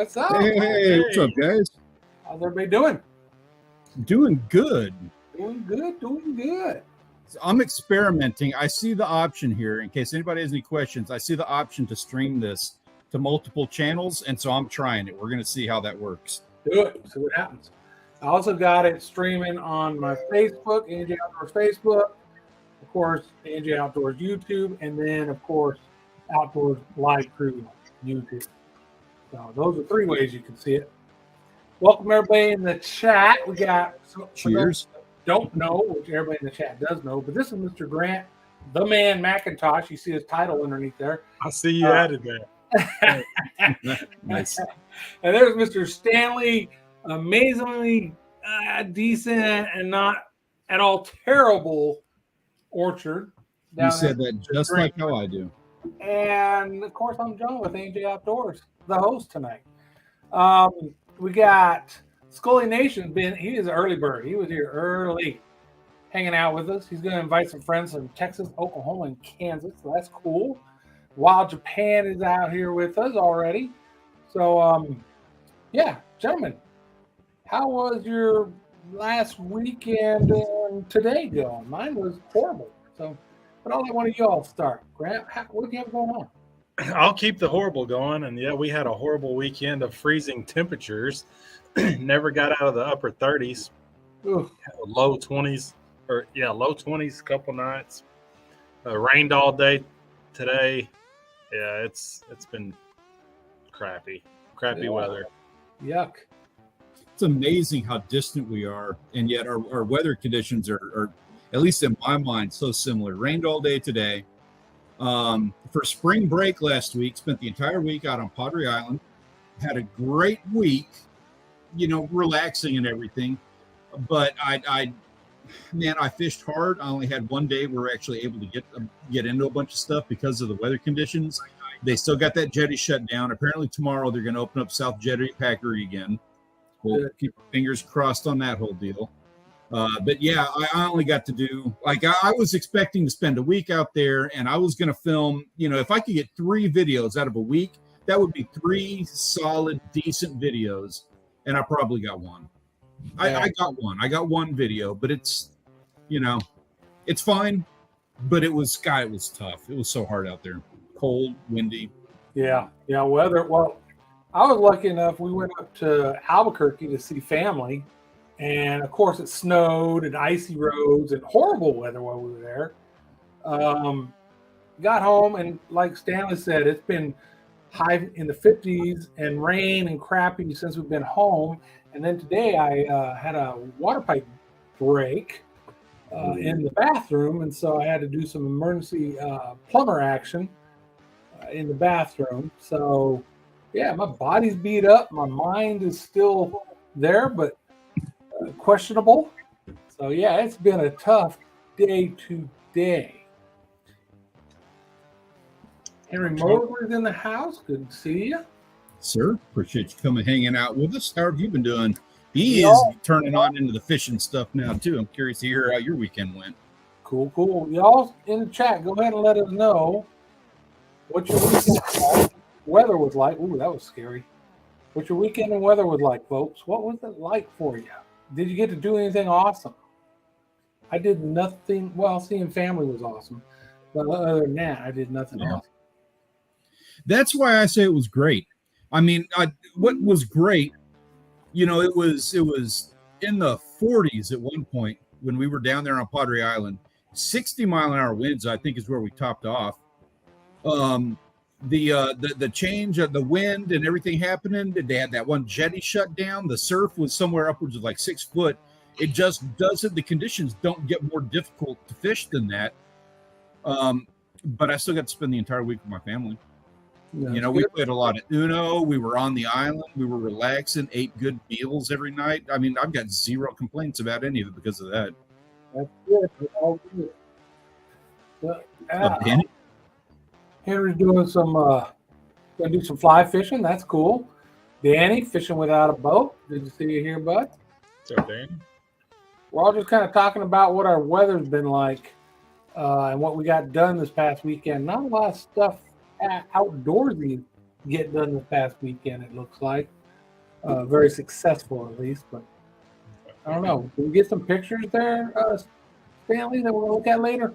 What's up? Hey, what's up, guys? How's everybody doing? Doing good. Doing good. So I'm experimenting. I see the option here, in case anybody has any questions, I see the option to stream this to multiple channels, and so I'm trying it. We're going to see how that works. Do it. See what happens. I also got it streaming on my Facebook, AJ Outdoors Facebook, of course, AJ Outdoors YouTube, and then, of course, Outdoors Live Crew YouTube. So those are three ways you can see it. Welcome everybody in the chat. We got Cheers. Don't know, which everybody in the chat does know, but this is Mr. Grant, the man McIntosh. You see his title underneath there. I see you added that. Nice. And there's Mr. Stanley, amazingly decent and not at all terrible Orchard. You said that just like how I do. And of course, I'm John with AJ Outdoors, the host tonight. We got Scully Nation. He is an early bird. He was here early, hanging out with us. He's going to invite some friends from Texas, Oklahoma, and Kansas. So that's cool. Wild Japan is out here with us already. So, yeah, gentlemen, how was your last weekend and today going? Mine was horrible. So, but I'll let one of you all start. Grant, what do you have going on? I'll keep the horrible going. And yeah, we had a horrible weekend of freezing temperatures. Never got out of the upper 30s. Low 20s, low 20s a couple nights. Rained all day today. Yeah, it's been crappy weather. Yuck. It's amazing how distant we are, and yet our weather conditions are, at least in my mind, so similar. Rained all day today. For spring break last week, spent the entire week out on Padre Island. Had a great week, relaxing and everything. But I fished hard. I only had one day where we were actually able to get into a bunch of stuff because of the weather conditions. They still got that jetty shut down. Apparently tomorrow they're going to open up South Jetty Packery again. We'll keep our fingers crossed on that whole deal. But yeah, I only got to do, I was expecting to spend a week out there, and I was going to film, if I could get 3 videos out of a week, that would be 3 solid, decent videos. And I probably got one. I got one. I got one video, but it's, it's fine. But it was tough. It was so hard out there. Cold, windy. Yeah. Weather. Well, I was lucky enough. We went up to Albuquerque to see family. And of course, it snowed and icy roads and horrible weather while we were there. Got home, and like Stanley said, it's been high in the 50s and rain and crappy since we've been home. And then today I had a water pipe break in the bathroom, and so I had to do some emergency plumber action in the bathroom. So, yeah, my body's beat up. My mind is still there, but questionable. So yeah, it's been a tough day today. Henry Mosley's in the house. Good to see you, sir. Appreciate you coming hanging out with us. How have you been doing? He is turning on into the fishing stuff now too. I'm curious to hear how your weekend went. Cool. Y'all in the chat, go ahead and let us know what your weather was like. Ooh, that was scary. What your weekend and weather was like, folks. What was it like for you? Did you get to do anything awesome? I did nothing. Well, seeing family was awesome. But other than that, I did nothing awesome. That's why I say it was great. I mean, what was great, it was in the 40s at one point when we were down there on Padre Island. 60-mile-an-hour winds, I think, is where we topped off. The change of the wind and everything happening. They had that one jetty shut down. The surf was somewhere upwards of 6 foot. It just doesn't. The conditions don't get more difficult to fish than that. But I still got to spend the entire week with my family. Yeah, we played a lot of Uno. We were on the island. We were relaxing. Ate good meals every night. I mean, I've got zero complaints about any of it because of that. That's good. That's all good. Henry's doing gonna do some fly fishing. That's cool. Danny fishing without a boat. Good to see you here, bud. What's up, Danny? We're all just kind of talking about what our weather's been like and what we got done this past weekend. Not a lot of stuff outdoorsy get done this past weekend, it looks like. Very successful, at least. But I don't know. Did we get some pictures there, Stanley, that we're going to look at later?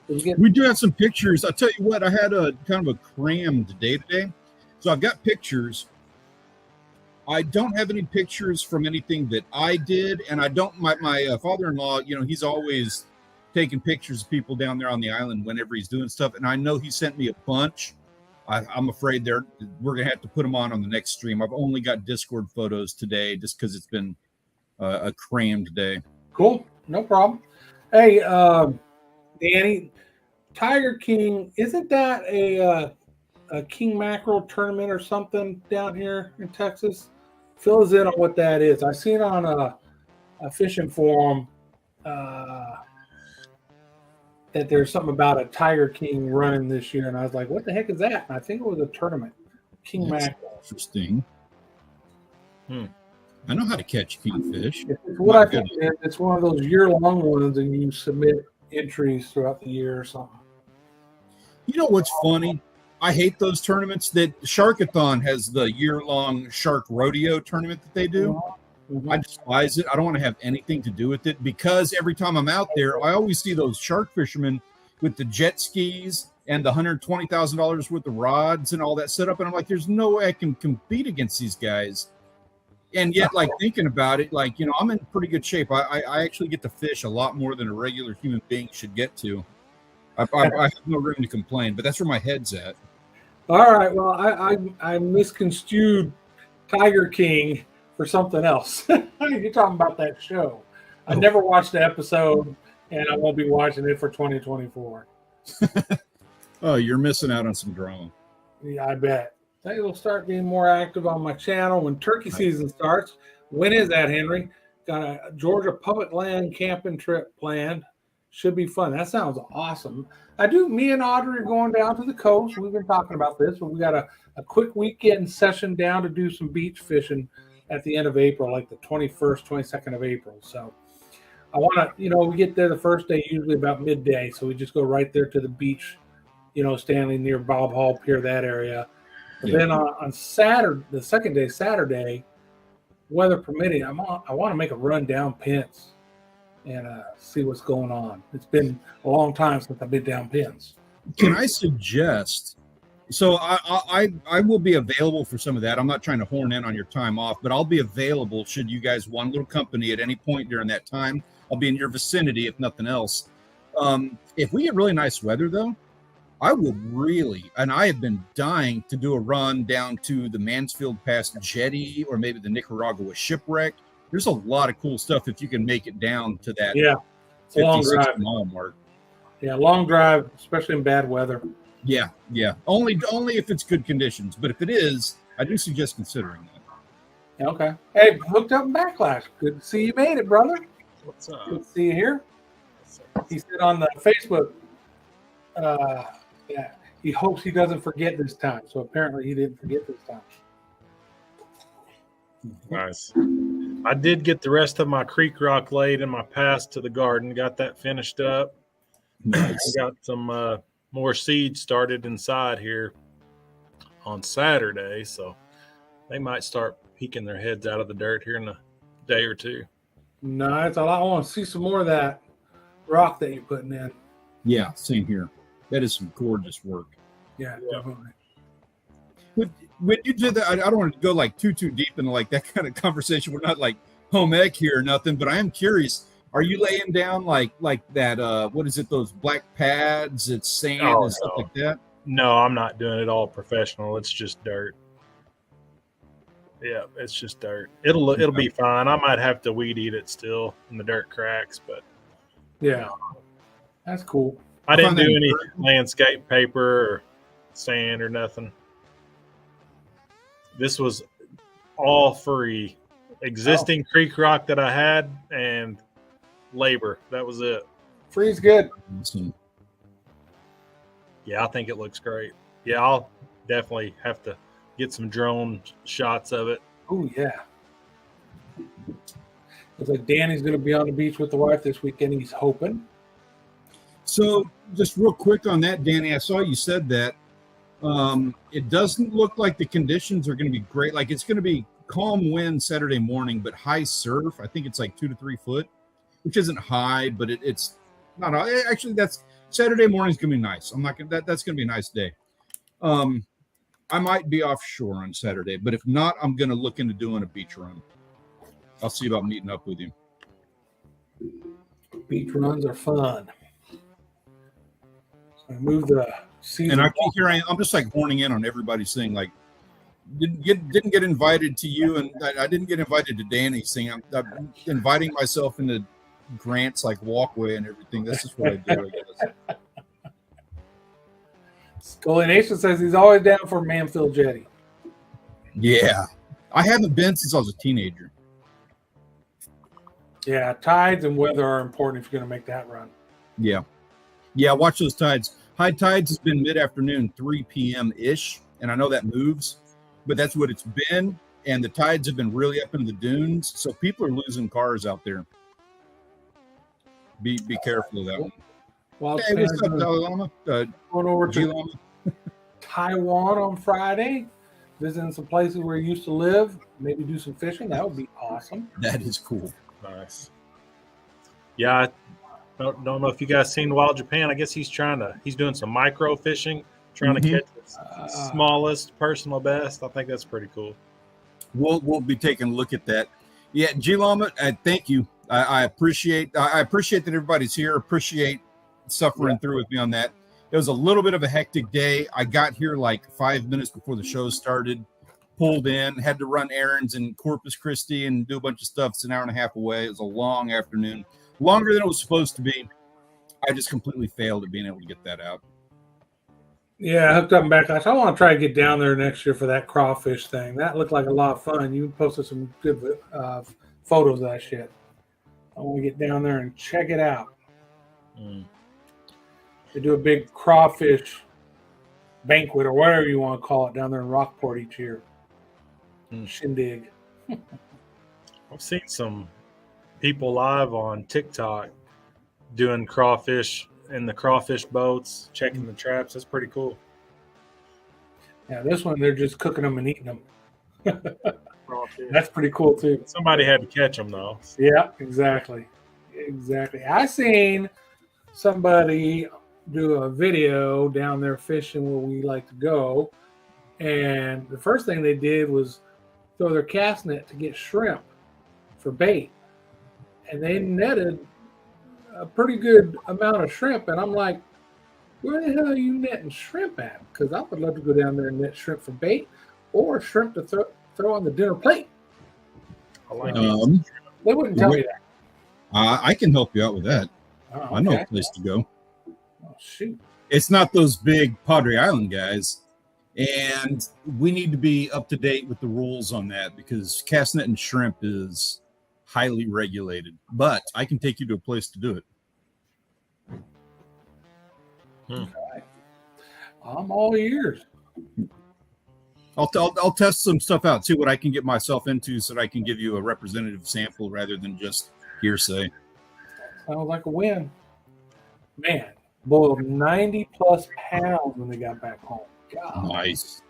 We do have some pictures. I'll tell you what, I had a kind of a crammed day today. So I've got pictures. I don't have any pictures from anything that I did. And I don't, my father-in-law, he's always taking pictures of people down there on the island whenever he's doing stuff. And I know he sent me a bunch. I'm afraid we're going to have to put them on the next stream. I've only got Discord photos today just because it's been a crammed day. Cool. No problem. Hey, Danny, Tiger King, isn't that a king mackerel tournament or something down here in Texas? Fill us in on what that is. I seen on a fishing forum that there's something about a Tiger King running this year, and I was like, what the heck is that? And I think it was a tournament. King mackerel. Interesting. I know how to catch kingfish. It's what I think it is. It's one of those year-long ones, and you submit entries throughout the year or something. You know what's funny? I hate those tournaments. That Sharkathon has the year-long shark rodeo tournament that they do. Mm-hmm. I despise it. I don't want to have anything to do with it because every time I'm out there, I always see those shark fishermen with the jet skis and the $120,000 worth of rods and all that set up. And I'm like, there's no way I can compete against these guys. And yet, like, thinking about it, like, I'm in pretty good shape. I actually get to fish a lot more than a regular human being should get to. I have no room to complain, but that's where my head's at. All right. Well, I misconstrued Tiger King for something else. You're talking about that show. I never watched the episode, and I won't be watching it for 2024. Oh, you're missing out on some drama. Yeah, I bet. I think we'll start being more active on my channel when turkey season starts. When is that, Henry? Got a Georgia public land camping trip planned. Should be fun. That sounds awesome. Me and Audrey are going down to the coast. We've been talking about this, but we got a quick weekend session down to do some beach fishing at the end of April, like the 21st, 22nd of April. So I want to, we get there the first day, usually about midday. So we just go right there to the beach, Stanley, near Bob Hall Pier, that area. But then on Saturday, the second day, Saturday, weather permitting, I want to make a run down Pence and see what's going on. It's been a long time since I've been down Pence. Can I suggest? So I will be available for some of that. I'm not trying to horn in on your time off, but I'll be available should you guys want a little company at any point during that time. I'll be in your vicinity, if nothing else. If we get really nice weather, though, I will really, and I have been dying to do a run down to the Mansfield Pass Jetty or maybe the Nicaragua Shipwreck. There's a lot of cool stuff if you can make it down to that 50-60 mark. Yeah, long drive, especially in bad weather. Yeah. Only if it's good conditions. But if it is, I do suggest considering that. Okay. Hey, hooked up in Backlash. Good to see you made it, brother. What's up? Good to see you here. He said on the Facebook, he hopes he doesn't forget this time. So apparently he didn't forget this time. Nice. I did get the rest of my creek rock laid in my pass to the garden. Got that finished up. Nice. I got some more seeds started inside here on Saturday, so they might start peeking their heads out of the dirt here in a day or two. Nice. I want to see some more of that rock that you're putting in. Yeah, same here. That is some gorgeous work. Yeah. Definitely. When you do that, I don't want to go like too deep into like that kind of conversation. We're not like home ec here or nothing, but I am curious. Are you laying down like that? What is it? Those black pads? It's sand and stuff like that. No, I'm not doing it all professional. It's just dirt. Yeah, it's just dirt. It'll be fine. I might have to weed eat it still in the dirt cracks, but yeah, that's cool. I didn't do any landscape paper or sand or nothing. This was all free. Existing creek rock that I had and labor. That was it. Free's good. Yeah, I think it looks great. Yeah, I'll definitely have to get some drone shots of it. Oh, yeah. Looks like Danny's going to be on the beach with the wife this weekend. He's hoping. So just real quick on that, Danny, I saw you said that. It doesn't look like the conditions are going to be great. Like, it's going to be calm wind Saturday morning, but high surf. I think it's like 2 to 3 foot, which isn't high, but it's not high. Actually, that's Saturday morning is going to be nice. I'm not going to, that's going to be a nice day. I might be offshore on Saturday, but if not, I'm going to look into doing a beach run. I'll see about meeting up with you. Beach runs are fun. So move the season. And here I am. I'm just like horning in on everybody's thing. Like, didn't get invited to you, and I didn't get invited to Danny's thing. I'm inviting myself into Grant's like walkway and everything. This is what I do, I guess. Scully Nation says he's always down for Mansfield Jetty. Yeah, I haven't been since I was a teenager. Yeah, tides and weather are important if you're going to make that run. Yeah, watch those tides. High tides has been mid-afternoon, 3 p.m. ish, and I know that moves, but that's what it's been. And the tides have been really up in the dunes, so people are losing cars out there. Be careful of that one. Well, hey, what's up, Dalai Lama? Going over to Taiwan on Friday, visiting some places where you used to live, maybe do some fishing. That would be awesome. That is cool. Nice. Yeah, I don't know if you guys seen Wild Japan. I guess he's doing some micro fishing, trying to catch the smallest personal best. I think that's pretty cool. We'll be taking a look at that. Yeah, G Lama, thank you. I appreciate that everybody's here. Appreciate suffering through with me on that. It was a little bit of a hectic day. I got here like 5 minutes before the show started, pulled in, had to run errands in Corpus Christi and do a bunch of stuff. It's an hour and a half away. It was a long afternoon, longer than it was supposed to be. I just completely failed at being able to get that out. Yeah, I hooked up and backlash. I want to try to get down there next year for that crawfish thing. That looked like a lot of fun. You posted some good photos of that shit. I want to get down there and check it out. They do a big crawfish banquet or whatever you want to call it down there in Rockport each year. Shindig. I've seen some people live on TikTok doing crawfish in the crawfish boats, checking the traps. That's pretty cool. Yeah, this one, they're just cooking them and eating them. That's pretty cool, too. Somebody had to catch them, though. Yeah, exactly. I seen somebody do a video down there fishing where we like to go, and the first thing they did was throw their cast net to get shrimp for bait, and they netted a pretty good amount of shrimp, and I'm like, where the hell are you netting shrimp at? Because I would love to go down there and net shrimp for bait or shrimp to throw on the dinner plate. I like they wouldn't tell me that. I can help you out with that. Oh, I know a place to go. Oh, shoot. It's not those big Padre Island guys, and we need to be up to date with the rules on that because cast net and shrimp is highly regulated. But I can take you to a place to do it. Okay. I'm all ears. I'll test some stuff out, see what I can get myself into so that I can give you a representative sample rather than just hearsay. Sounds like a win. Man, boiled 90 plus pounds when they got back home. God. Nice.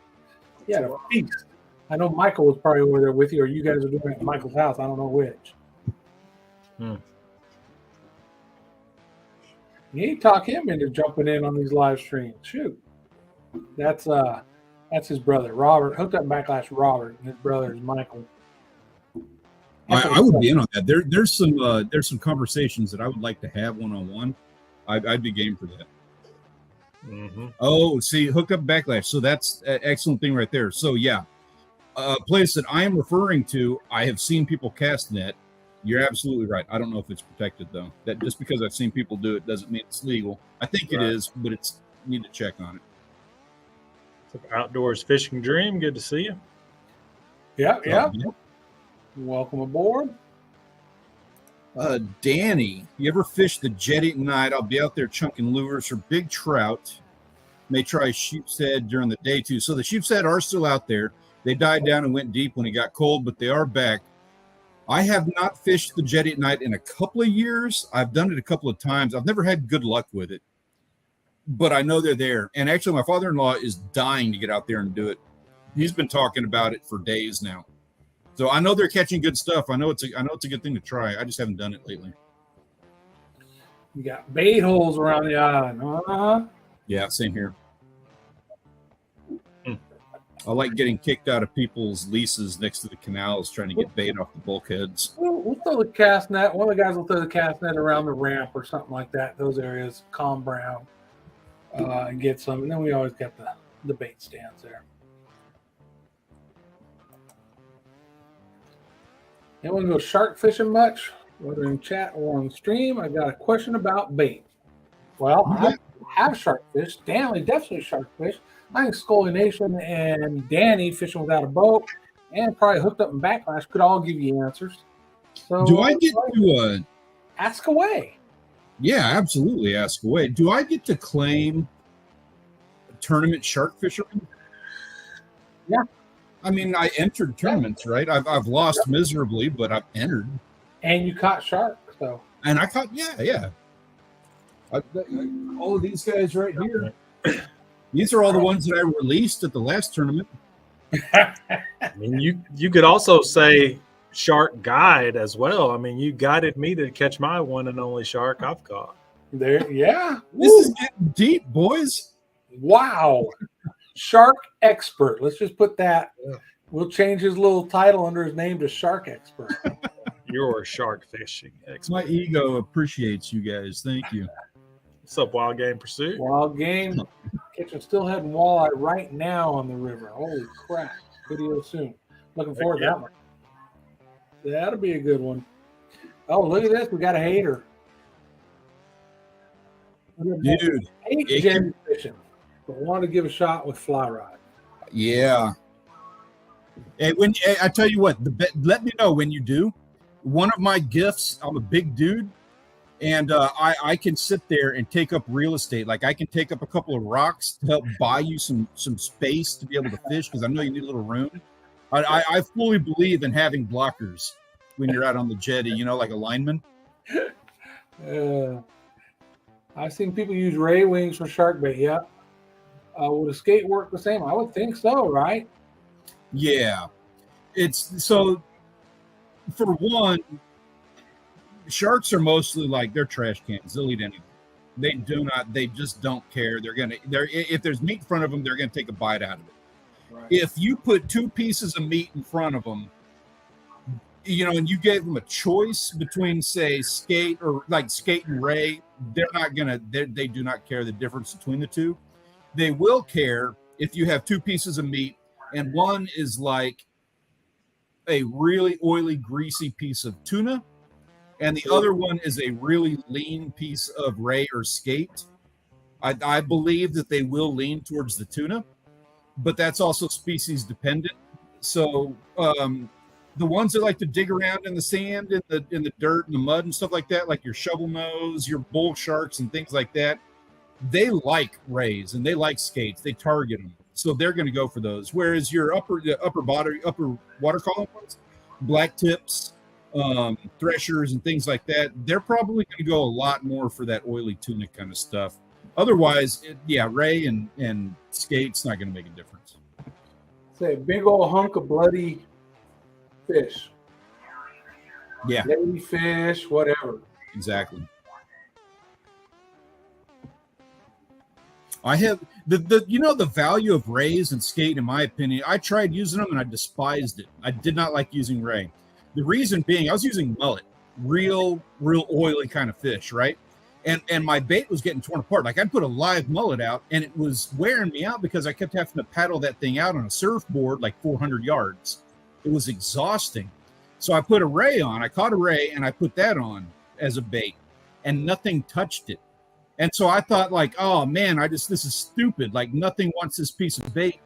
He had a feast. I know Michael was probably over there with you, or you guys are doing it at Michael's house. I don't know which. You need to talk him into jumping in on these live streams. Shoot. That's his brother, Robert. Hooked up and backlash Robert, and his brother is Michael. I would be in on that. There's some conversations that I would like to have one-on-one. I'd be game for that. Oh, see, hooked up backlash. So that's an excellent thing right there. So yeah, a place that I am referring to, I have seen people cast net. You're absolutely right. I don't know if it's protected though. That just because I've seen people do it doesn't mean it's legal. I think it is, but you need to check on it. Outdoors Fishing Dream. Good to see you. Yeah. Welcome aboard. Danny, you ever fish the jetty at night? I'll be out there chunking lures for big trout. May try sheep's head during the day too. So the sheep's head are still out there. They died down and went deep when it got cold, but they are back. I have not fished the jetty at night in a couple of years. I've done it a couple of times. I've never had good luck with it. but I know they're there. And actually, my father-in-law is dying to get out there and do it. He's been talking about it for days now. So I know they're catching good stuff. I know it's a good thing to try. I just haven't done it lately. You got bait holes around the island. Yeah, same here. I like getting kicked out of people's leases next to the canals, trying to get bait off the bulkheads. We'll throw the cast net. One of the guys will throw the cast net around the ramp or something like that. Those areas, calm brown, and get some. And then we always got the bait stands there. Anyone go shark fishing much? Whether in chat or on stream, I got a question about bait. Well, I have shark fish. Stanley definitely shark fish. I think Scully Nation and Danny fishing without a boat and probably hooked up in backlash could all give you answers. So do I get to ask away? Yeah, absolutely. Ask away. Do I get to claim tournament shark fisherman? Yeah. I mean, I entered tournaments, right? I've lost miserably, but I've entered. And you caught sharks, so. And I caught, yeah. All of these guys right here. These are all the ones that I released at the last tournament. I mean, you could also say shark guide as well. I mean, you guided me to catch my one and only shark I've caught. There, yeah. This is getting deep, boys. Wow. Shark expert. Let's just put that. Yeah. We'll change his little title under his name to shark expert. You're a shark fishing expert. My ego appreciates you guys. Thank you. What's up, Wild Game Pursuit? Wild Game. Catching steelhead and walleye right now on the river. Holy crap. Video soon. Looking forward to that one. That'll be a good one. Oh, look at this. We got a hater. Dude. Hate Gen fishing, but want to give a shot with fly rod. Yeah. And I tell you what, let me know when you do. One of my gifts, I'm a big dude, and I can sit there and take up real estate. Like I can take up a couple of rocks to help buy you some space to be able to fish because I know you need a little room. I fully believe in having blockers when you're out on the jetty, like a lineman. I've seen people use ray wings for shark bait. Yeah. Would a skate work the same? I would think so, right? Yeah. It's so for one, sharks are mostly like they're trash cans. They'll eat anything. They just don't care. If there's meat in front of them, they're gonna take a bite out of it. Right. If you put two pieces of meat in front of them, and you gave them a choice between, say, skate and ray, they do not care the difference between the two. They will care if you have two pieces of meat and one is like a really oily, greasy piece of tuna, and the other one is a really lean piece of ray or skate. I believe that they will lean towards the tuna, but that's also species dependent. So the ones that like to dig around in the sand, in the dirt and the mud and stuff like that, like your shovel nose, your bull sharks and things like that, they like rays and they like skates. They target them, so they're going to go for those. Whereas your upper water column ones, black tips, threshers and things like that, they're probably going to go a lot more for that oily tuna kind of stuff. Otherwise, ray and skate's not going to make a difference. Say big old hunk of bloody fish. Yeah. Baby fish, whatever. Exactly. I have the value of rays and skate, in my opinion. I tried using them and I despised it. I did not like using ray. The reason being I was using mullet, real oily kind of fish, right? And my bait was getting torn apart. Like I'd put a live mullet out and it was wearing me out because I kept having to paddle that thing out on a surfboard like 400 yards. It was exhausting. So I put a ray on. I caught a ray and I put that on as a bait and nothing touched it. And so I thought like, oh man, this is stupid. Like nothing wants this piece of bait.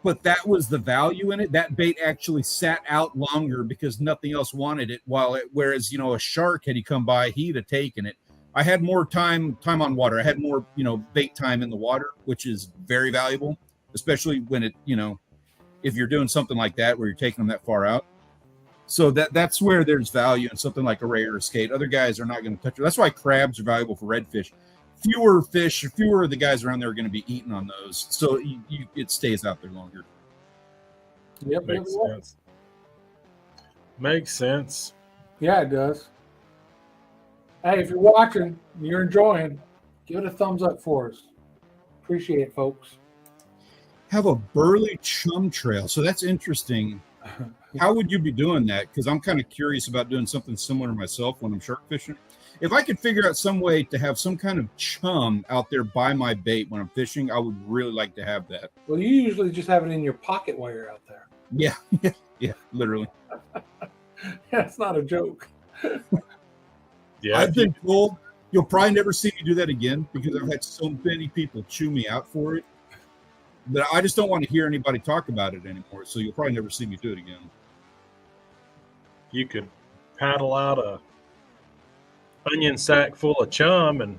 But that was the value in it. That bait actually sat out longer because nothing else wanted it. Whereas, a shark, had he come by, he'd have taken it. I had more time on water. I had more, bait time in the water, which is very valuable, especially when it, if you're doing something like that, where you're taking them that far out. So that's where there's value in something like a ray or a skate. Other guys are not going to touch it. That's why crabs are valuable for redfish. fewer fish, fewer of the guys around there are going to be eating on those. So it stays out there longer. Yep, Makes sense. Makes sense. Yeah, it does. Hey, if you're watching, you're enjoying, give it a thumbs up for us. Appreciate it, folks. Have a burley chum trail. So that's interesting. How would you be doing that? Because I'm kind of curious about doing something similar myself when I'm shark fishing. If I could figure out some way to have some kind of chum out there by my bait when I'm fishing, I would really like to have that. Well, you usually just have it in your pocket while you're out there. Yeah, literally. That's not a joke. Yeah, I've been told you'll probably never see me do that again because I've had so many people chew me out for it that I just don't want to hear anybody talk about it anymore. So you'll probably never see me do it again. you could paddle out a onion sack full of chum and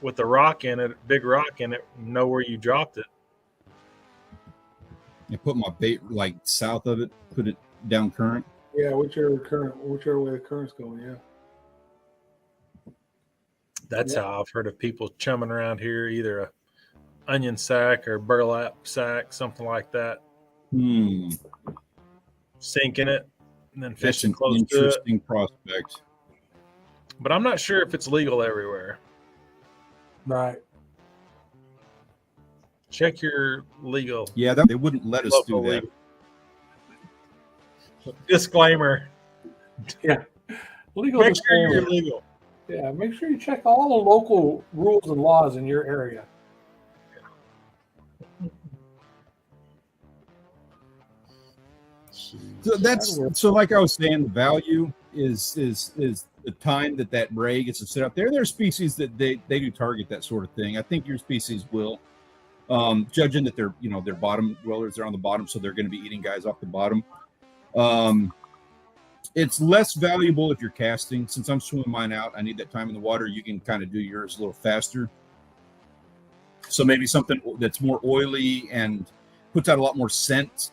with a rock in it, big rock in it, know where you dropped it. I put my bait like south of it, put it down current. Yeah, whichever way the current's going, yeah. That's how I've heard of people chumming around here, either a onion sack or burlap sack, something like that. Sinking it and then That's fishing an close to it. interesting prospect. But I'm not sure if it's legal everywhere. Right. Check your legal. Yeah, they wouldn't let us do local that. legal. Disclaimer. Yeah. Legal Make sure you're disclaimer. legal. Yeah, make sure you check all the local rules and laws in your area. So like I was saying, the value is the time that ray gets to sit up there. There are species that they do target that sort of thing. I think your species will, judging that they're bottom dwellers, they're on the bottom, so they're going to be eating guys off the bottom. It's less valuable if you're casting. Since I'm swimming mine out, I need that time in the water. You can kind of do yours a little faster. So maybe something that's more oily and puts out a lot more scent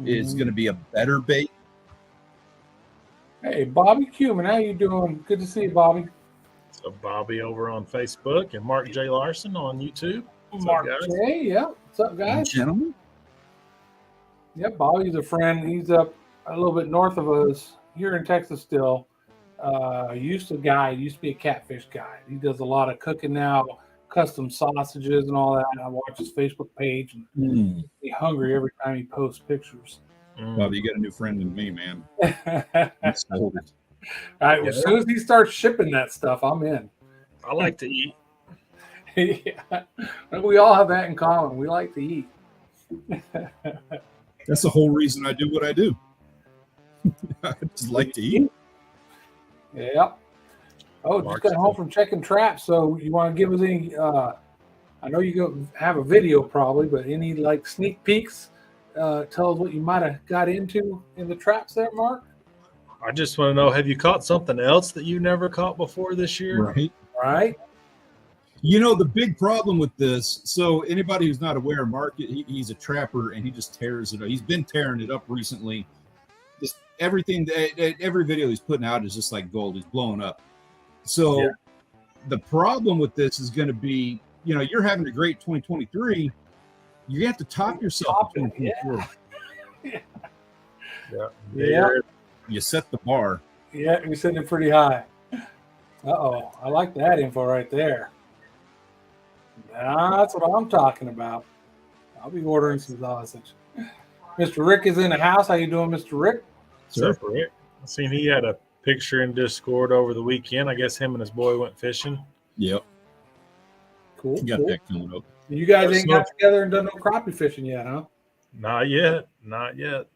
is going to be a better bait. Hey, Bobby Cuman, how you doing? Good to see you, Bobby. So Bobby over on Facebook and Mark J. Larson on YouTube. What's Mark up, guys? J, yeah. What's up, guys? Gentlemen. Yep, Bobby's a friend. He's up a little bit north of us here in Texas still. Used to be a catfish guide. He does a lot of cooking now, custom sausages and all that. And I watch his Facebook page and be hungry every time he posts pictures. Bobby, you got a new friend in me, man. All right, as soon as he starts shipping that stuff, I'm in. I like to eat. Yeah. We all have that in common. We like to eat. That's the whole reason I do what I do. I just like to eat. Yeah. Oh, just got home from checking traps. So you want to give us any? I know you have a video probably, but any like sneak peeks? Tell us what you might have got into in the traps there, Mark. I just want to know, have you caught something else that you never caught before this year? Right. You know, the big problem with this, so anybody who's not aware, Mark, he's a trapper and he just tears it up. He's been tearing it up recently. Just everything, every video he's putting out is just like gold. He's blowing up. So the problem with this is going to be, you're having a great 2023. You have to top yourself in 2024. Yeah. You set the bar. Yeah, you're setting it pretty high. Uh-oh. I like that info right there. That's what I'm talking about. I'll be ordering some sausage. Mr. Rick is in the house. How you doing, Mr. Rick? Sir, Rick. I seen he had a picture in Discord over the weekend. I guess him and his boy went fishing. Yep. Cool. You got that coming up. You guys ain't got together and done no crappie fishing yet, huh? Not yet. Not yet.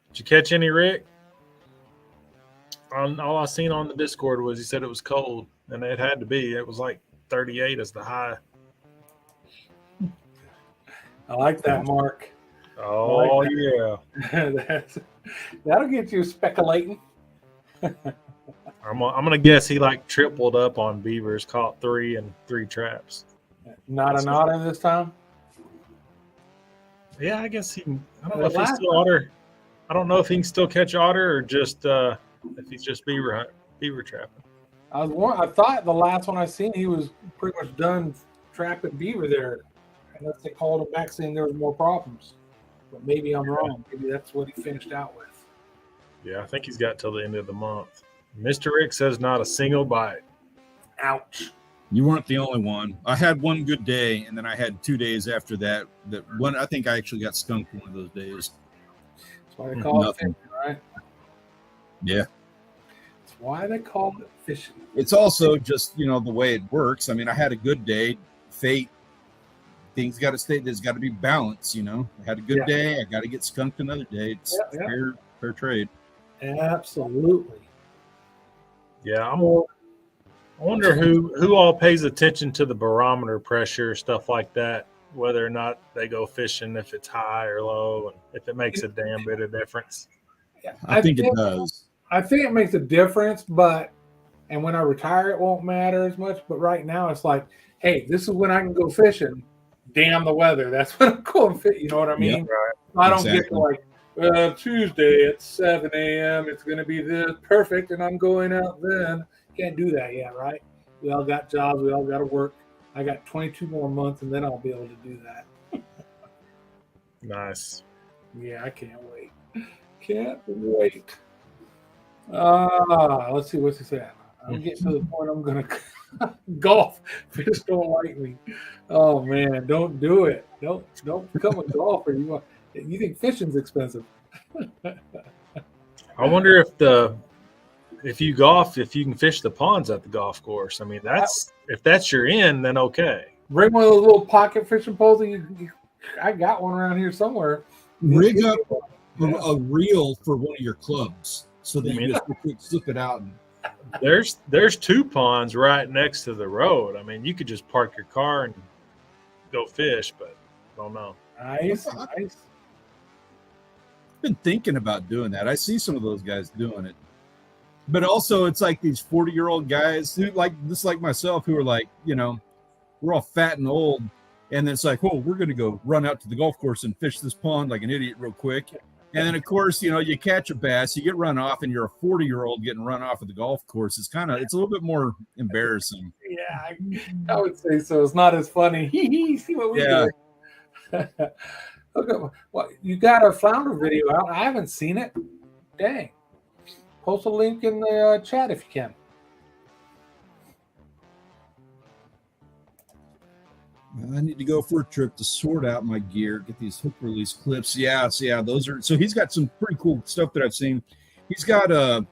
Did you catch any, Rick? All I seen on the Discord was he said it was cold, and it had to be. It was like 38 as the high. I like that, Mark. Oh, like yeah. That'll get you speculating. I'm gonna guess he like tripled up on beavers, caught 3 and 3 traps. Not an otter this time? Yeah, I guess I don't know if he's still otter. I don't know if he can still catch otter or just if he's just beaver trapping. I thought the last one I seen, he was pretty much done trapping beaver there, unless they called him back saying there was more problems. But maybe I'm wrong. Maybe that's what he finished out with. Yeah, I think he's got till the end of the month. Mr. Rick says not a single bite. Ouch. You weren't the only one. I had one good day, and then I had 2 days after that. That one, I think I actually got skunked one of those days. That's why they call it fishing, right? Yeah. That's why they call it fishing. It's also just, the way it works. I mean, I had a good day. Fate, things got to stay. There's got to be balance, I had a good day. I got to get skunked another day. It's fair trade. Absolutely. Yeah, I wonder who all pays attention to the barometer pressure, stuff like that, whether or not they go fishing, if it's high or low, and if it makes a damn bit of difference. Yeah, I think it does. I think it makes a difference, and when I retire, it won't matter as much. But right now, it's like, hey, this is when I can go fishing. Damn the weather. That's when I'm going fit. You know what I mean? Yep. I don't get to like, Tuesday at 7 a.m. It's going to be this perfect, and I'm going out then. Can't do that yet, right? We all got jobs. We all got to work. I got 22 more months, and then I'll be able to do that. Nice. Yeah, I can't wait. Can't wait. Let's see what's he saying. I'm getting to the point I'm going to golf. Fish don't like me. Oh, man, don't do it. Don't become a golfer. You think fishing's expensive. I wonder if you golf, if you can fish the ponds at the golf course. I mean, if that's your in, then okay. Bring one of those little pocket fishing poles. I got one around here somewhere. Rig up a reel for one of your clubs so that you just slip it out. There's 2 ponds right next to the road. I mean, you could just park your car and go fish, but I don't know. Nice. I've been thinking about doing that. I see some of those guys doing it. But also, it's like these 40-year-old guys who like myself, who are like, we're all fat and old. And then it's like, oh, we're going to go run out to the golf course and fish this pond like an idiot real quick. And then, of course, you catch a bass, you get run off, and you're a 40-year-old getting run off at the golf course. It's a little bit more embarrassing. Yeah, I would say so. It's not as funny. See what we do. Okay, well, you got a flounder video out. I haven't seen it. Dang. Post a link in the chat if you can. I need to go for a trip to sort out my gear, get these hook release clips. Yeah, those are. So he's got some pretty cool stuff that I've seen. He's got a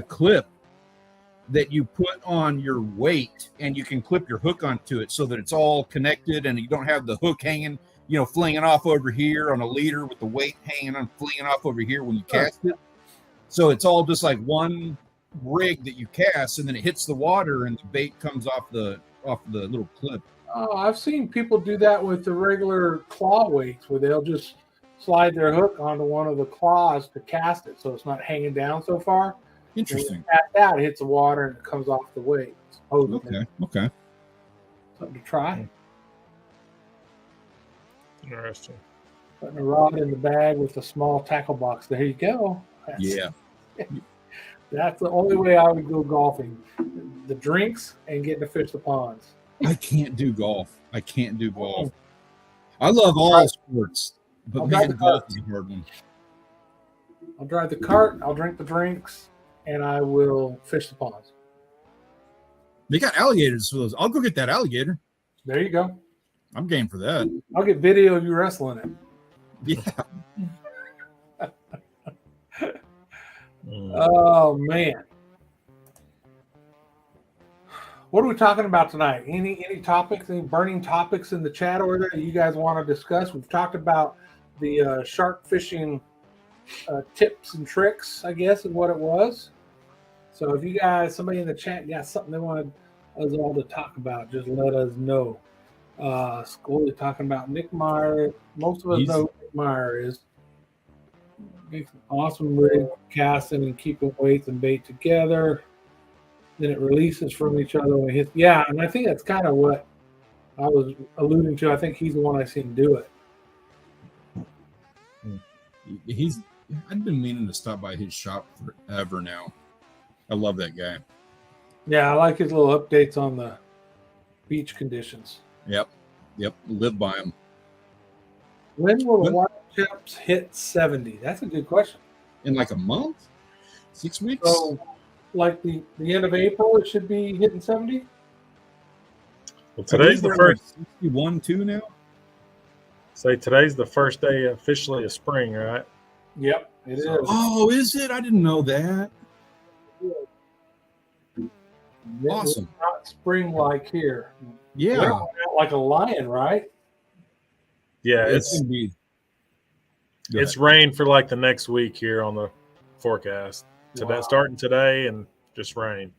clip that you put on your weight, and you can clip your hook onto it so that it's all connected, and you don't have the hook hanging, flinging off over here on a leader with the weight hanging on, flinging off over here when you cast it. So it's all just like one rig that you cast, and then it hits the water, and the bait comes off the little clip. Oh, I've seen people do that with the regular claw weights, where they'll just slide their hook onto one of the claws to cast it, so it's not hanging down so far. Interesting. Cast out, it hits the water, and it comes off the weight. Okay. Something to try. Interesting. Putting a rod in the bag with a small tackle box. There you go. That's the only way I would go golfing. The drinks and getting to fish the ponds. I can't do golf. I love all sports, but golf is a hard one. I'll drive the cart, I'll drink the drinks, and I will fish the ponds. They got alligators for those. I'll go get that alligator. There you go. I'm game for that. I'll get video of you wrestling it. Yeah. Oh, man. What are we talking about tonight? Any topics, any burning topics in the chat order that you guys want to discuss? We've talked about the shark fishing tips and tricks, I guess, is what it was. So if you guys, somebody in the chat got something they wanted us all to talk about, just let us know. Scully talking about Nick Meyer. Most of us know who Nick Meyer is. Makes an awesome rig, casting and keeping weights and bait together. Then it releases from each other when it hits. Yeah, and I think that's kind of what I was alluding to. I think he's the one I seen do it. I've been meaning to stop by his shop forever now. I love that guy. Yeah, I like his little updates on the beach conditions. Yep. Live by them. When will the water temps hit 70? That's a good question. In like a month? 6 weeks? So, like the end of April, it should be hitting 70? Well, today's the first. 61 too now? Say today's the first day officially of spring, right? Yep, it is. Oh, is it? I didn't know that. Awesome. It's not spring like here. Yeah. We're out like a lion, right? Yeah, It's gonna be. it's rain for like the next week here on the forecast. Today, starting today, and just rain.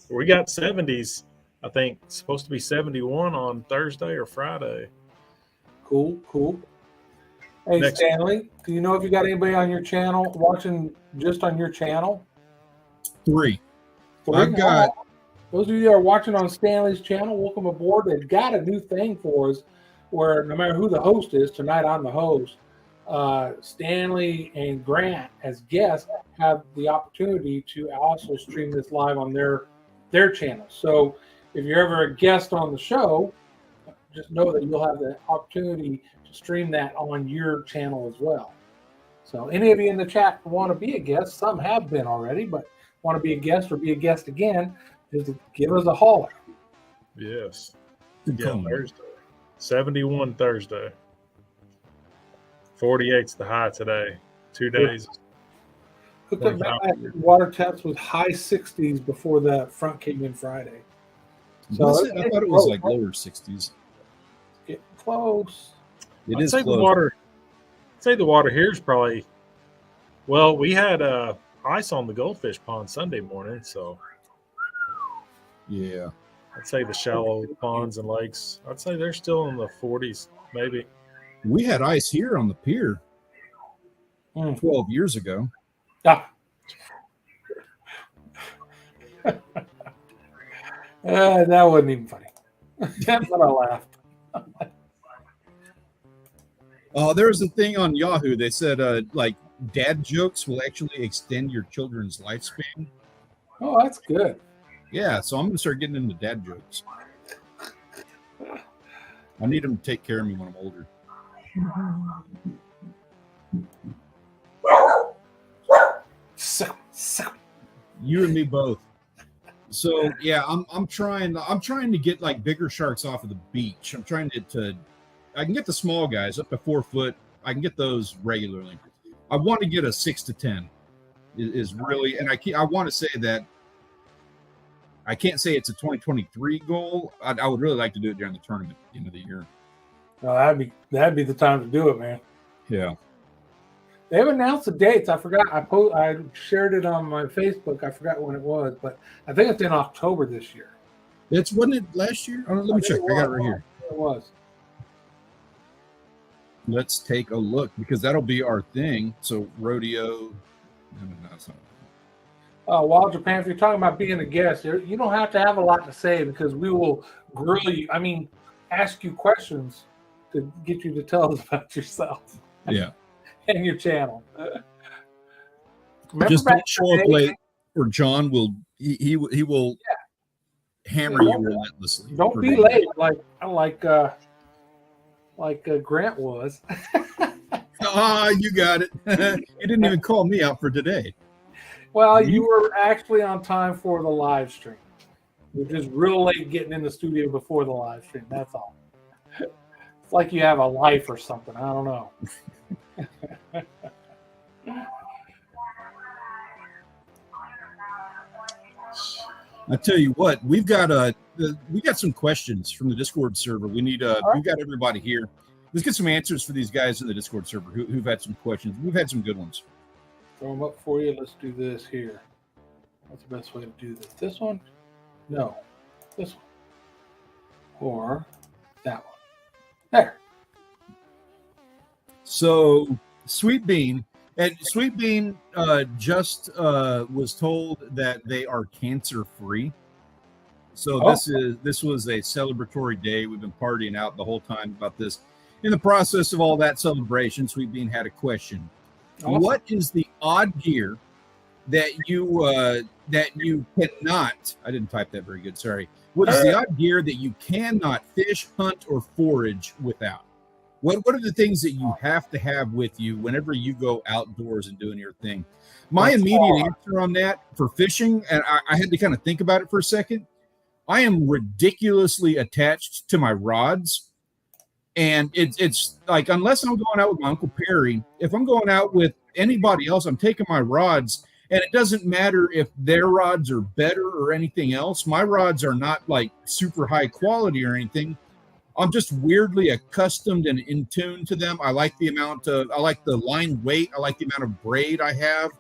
We got 70s. I think it's supposed to be 71 on Thursday or Friday. Cool. Hey, Stanley, do you know if you got anybody on your channel watching just on your channel? 3. I've got. Those of you that are watching on Stanley's channel, welcome aboard. They've got a new thing for us where no matter who the host is, tonight I'm the host, Stanley and Grant as guests have the opportunity to also stream this live on their channel. So if you're ever a guest on the show, just know that you'll have the opportunity to stream that on your channel as well. So any of you in the chat want to be a guest, some have been already, but want to be a guest or be a guest again, just give us a holler. Yes. Yeah, Thursday. 71 Thursday. 48's the high today. 2 days. Hooked up that water temps with high 60s before the front came in Friday. So I thought it was like lower 60s. Getting close. It is close. I'd say the water here is probably. Well, we had ice on the goldfish pond Sunday morning, so. Yeah. I'd say the shallow ponds and lakes, I'd say they're still in the 40s, maybe. We had ice here on the pier 12 years ago. Ah. That wasn't even funny. But I laughed. There's a thing on Yahoo. They said like dad jokes will actually extend your children's lifespan. Oh, that's good. Yeah, so I'm going to start getting into dad jokes. I need them to take care of me when I'm older. You and me both. So yeah, I'm trying to get like bigger sharks off of the beach. I'm trying to I can get the small guys up to 4 foot. I can get those regularly. I want to get a 6 to 10 is really, and I want to say that I can't say it's a 2023 goal. I would really like to do it during the tournament at the end of the year. Oh, that'd be the time to do it, man. Yeah. They haven't announced the dates. I forgot. I shared it on my Facebook. I forgot when it was, but I think it's in October this year. Wasn't it last year? Oh, let me check. I got it right here. It was. Let's take a look because that'll be our thing. So rodeo. No, it's not. Wild Japan, if you're talking about being a guest, you don't have to have a lot to say because we will grill you. I mean, ask you questions to get you to tell us about yourself. Yeah. And your channel. Just don't show up late, or John will he will hammer you relentlessly. Don't be late like Grant was. You got it. You didn't even call me out for today. Well, you were actually on time for the live stream. You're just real late getting in the studio before the live stream. That's all. It's like you have a life or something. I don't know. I tell you what, we got some questions from the Discord server. We've got everybody here. Let's get some answers for these guys in the Discord server who've had some questions. We've had some good ones. Throw them up for you. Let's do this here. What's the best way to do this? This one? No. This one. Or that one. There. So Sweet Bean just was told that they are cancer free. So this was a celebratory day. We've been partying out the whole time about this. In the process of all that celebration, Sweet Bean had a question. Awesome. What is the odd gear that you cannot. I didn't type that very good. Sorry. What is the odd gear that you cannot fish, hunt, or forage without? What are the things that you have to have with you whenever you go outdoors and doing your thing? My immediate answer on that for fishing, and I had to kind of think about it for a second. I am ridiculously attached to my rods. And it's like, unless I'm going out with my Uncle Perry, if I'm going out with anybody else, I'm taking my rods. And it doesn't matter if their rods are better or anything else. My rods are not like super high quality or anything. I'm just weirdly accustomed and in tune to them. I like the line weight. I like the amount of braid I have,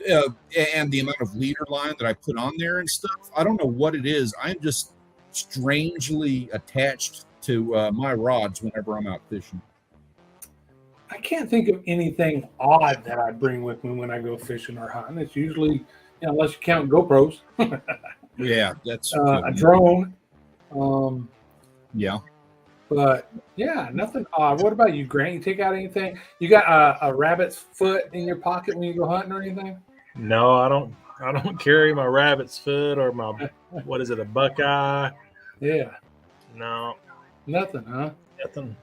and the amount of leader line that I put on there and stuff. I don't know what it is. I'm just strangely attached to my rods whenever I'm out fishing. I can't think of anything odd that I bring with me when I go fishing or hunting. It's usually, unless you count GoPros. Yeah, that's a drone. Yeah. But yeah, nothing odd. What about you, Grant? You take out anything? You got a rabbit's foot in your pocket when you go hunting or anything? No, I don't carry my rabbit's foot or my what is it, a buckeye? Yeah. No. Nothing, huh? Nothing.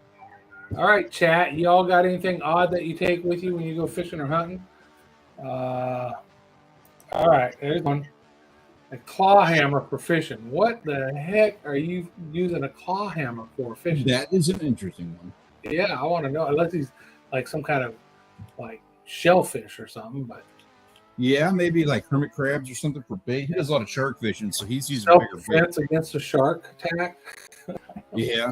All right, chat. You all got anything odd that you take with you when you go fishing or hunting? All right, there's one. A claw hammer for fishing. What the heck are you using a claw hammer for fishing? That is an interesting one. Yeah, I want to know. Unless he's like some kind of like shellfish or something, but yeah, maybe like hermit crabs or something for bait. He does a lot of shark fishing, so he's using bigger bait. Self-defense against a shark attack. Yeah.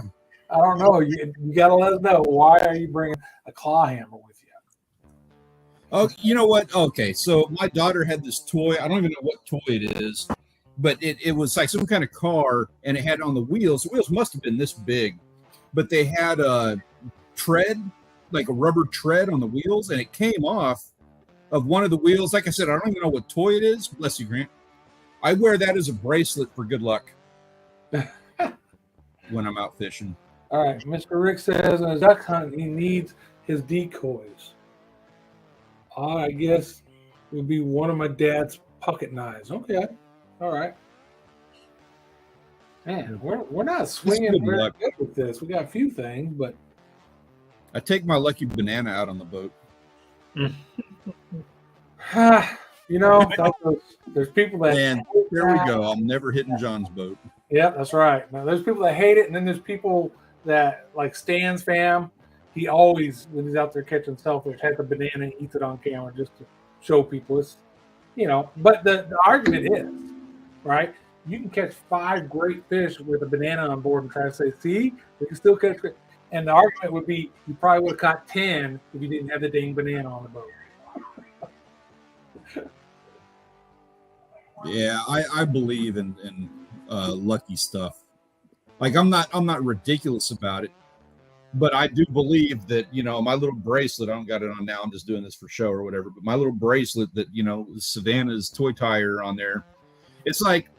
I don't know. You got to let us know. Why are you bringing a claw hammer with you? Oh, you know what? Okay, so my daughter had this toy. I don't even know what toy it is, but it was like some kind of car, and it had on the wheels. The wheels must have been this big, but they had a tread, like a rubber tread on the wheels, and it came off of one of the wheels. Like I said, I don't even know what toy it is. Bless you, Grant. I wear that as a bracelet for good luck when I'm out fishing. All right, Mr. Rick says on his duck hunt he needs his decoys. I guess it would be one of my dad's pocket knives. Okay, all right. Man, we're not swinging very good with this. We got a few things, but I take my lucky banana out on the boat. There's people that. And there we go. I'm never hitting John's boat. Yeah, that's right. Now, there's people that hate it, and then there's people that like Stan's fam. He always, when he's out there catching shellfish, has a banana and eats it on camera just to show people it's, But the argument is, right? You can catch 5 great fish with a banana on board and try to say, see, we can still catch it. And the argument would be, you probably would have caught 10 if you didn't have the dang banana on the boat. Yeah, I believe in lucky stuff. Like I'm not ridiculous about it, but I do believe that my little bracelet. I don't got it on now. I'm just doing this for show or whatever. But my little bracelet that Savannah's toy tire on there. It's like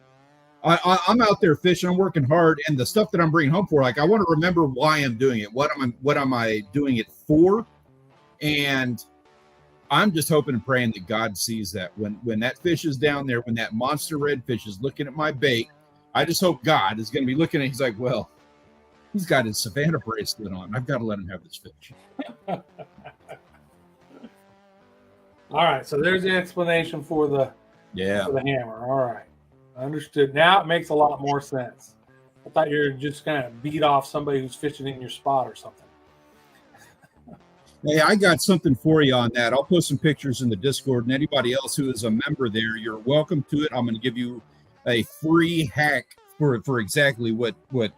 I'm out there fishing. I'm working hard, and the stuff that I'm bringing home for, like I want to remember why I'm doing it. What am I doing it for? And I'm just hoping and praying that God sees that when that fish is down there, when that monster redfish is looking at my bait, I just hope God is going to be looking at it. He's like, well, he's got his Savannah bracelet on. I've got to let him have this fish. All right. So there's the explanation for the hammer. All right. Understood. Now it makes a lot more sense. I thought you were just going to beat off somebody who's fishing in your spot or something. Hey, I got something for you on that. I'll post some pictures in the Discord, and anybody else who is a member there, you're welcome to it. I'm going to give you a free hack for exactly what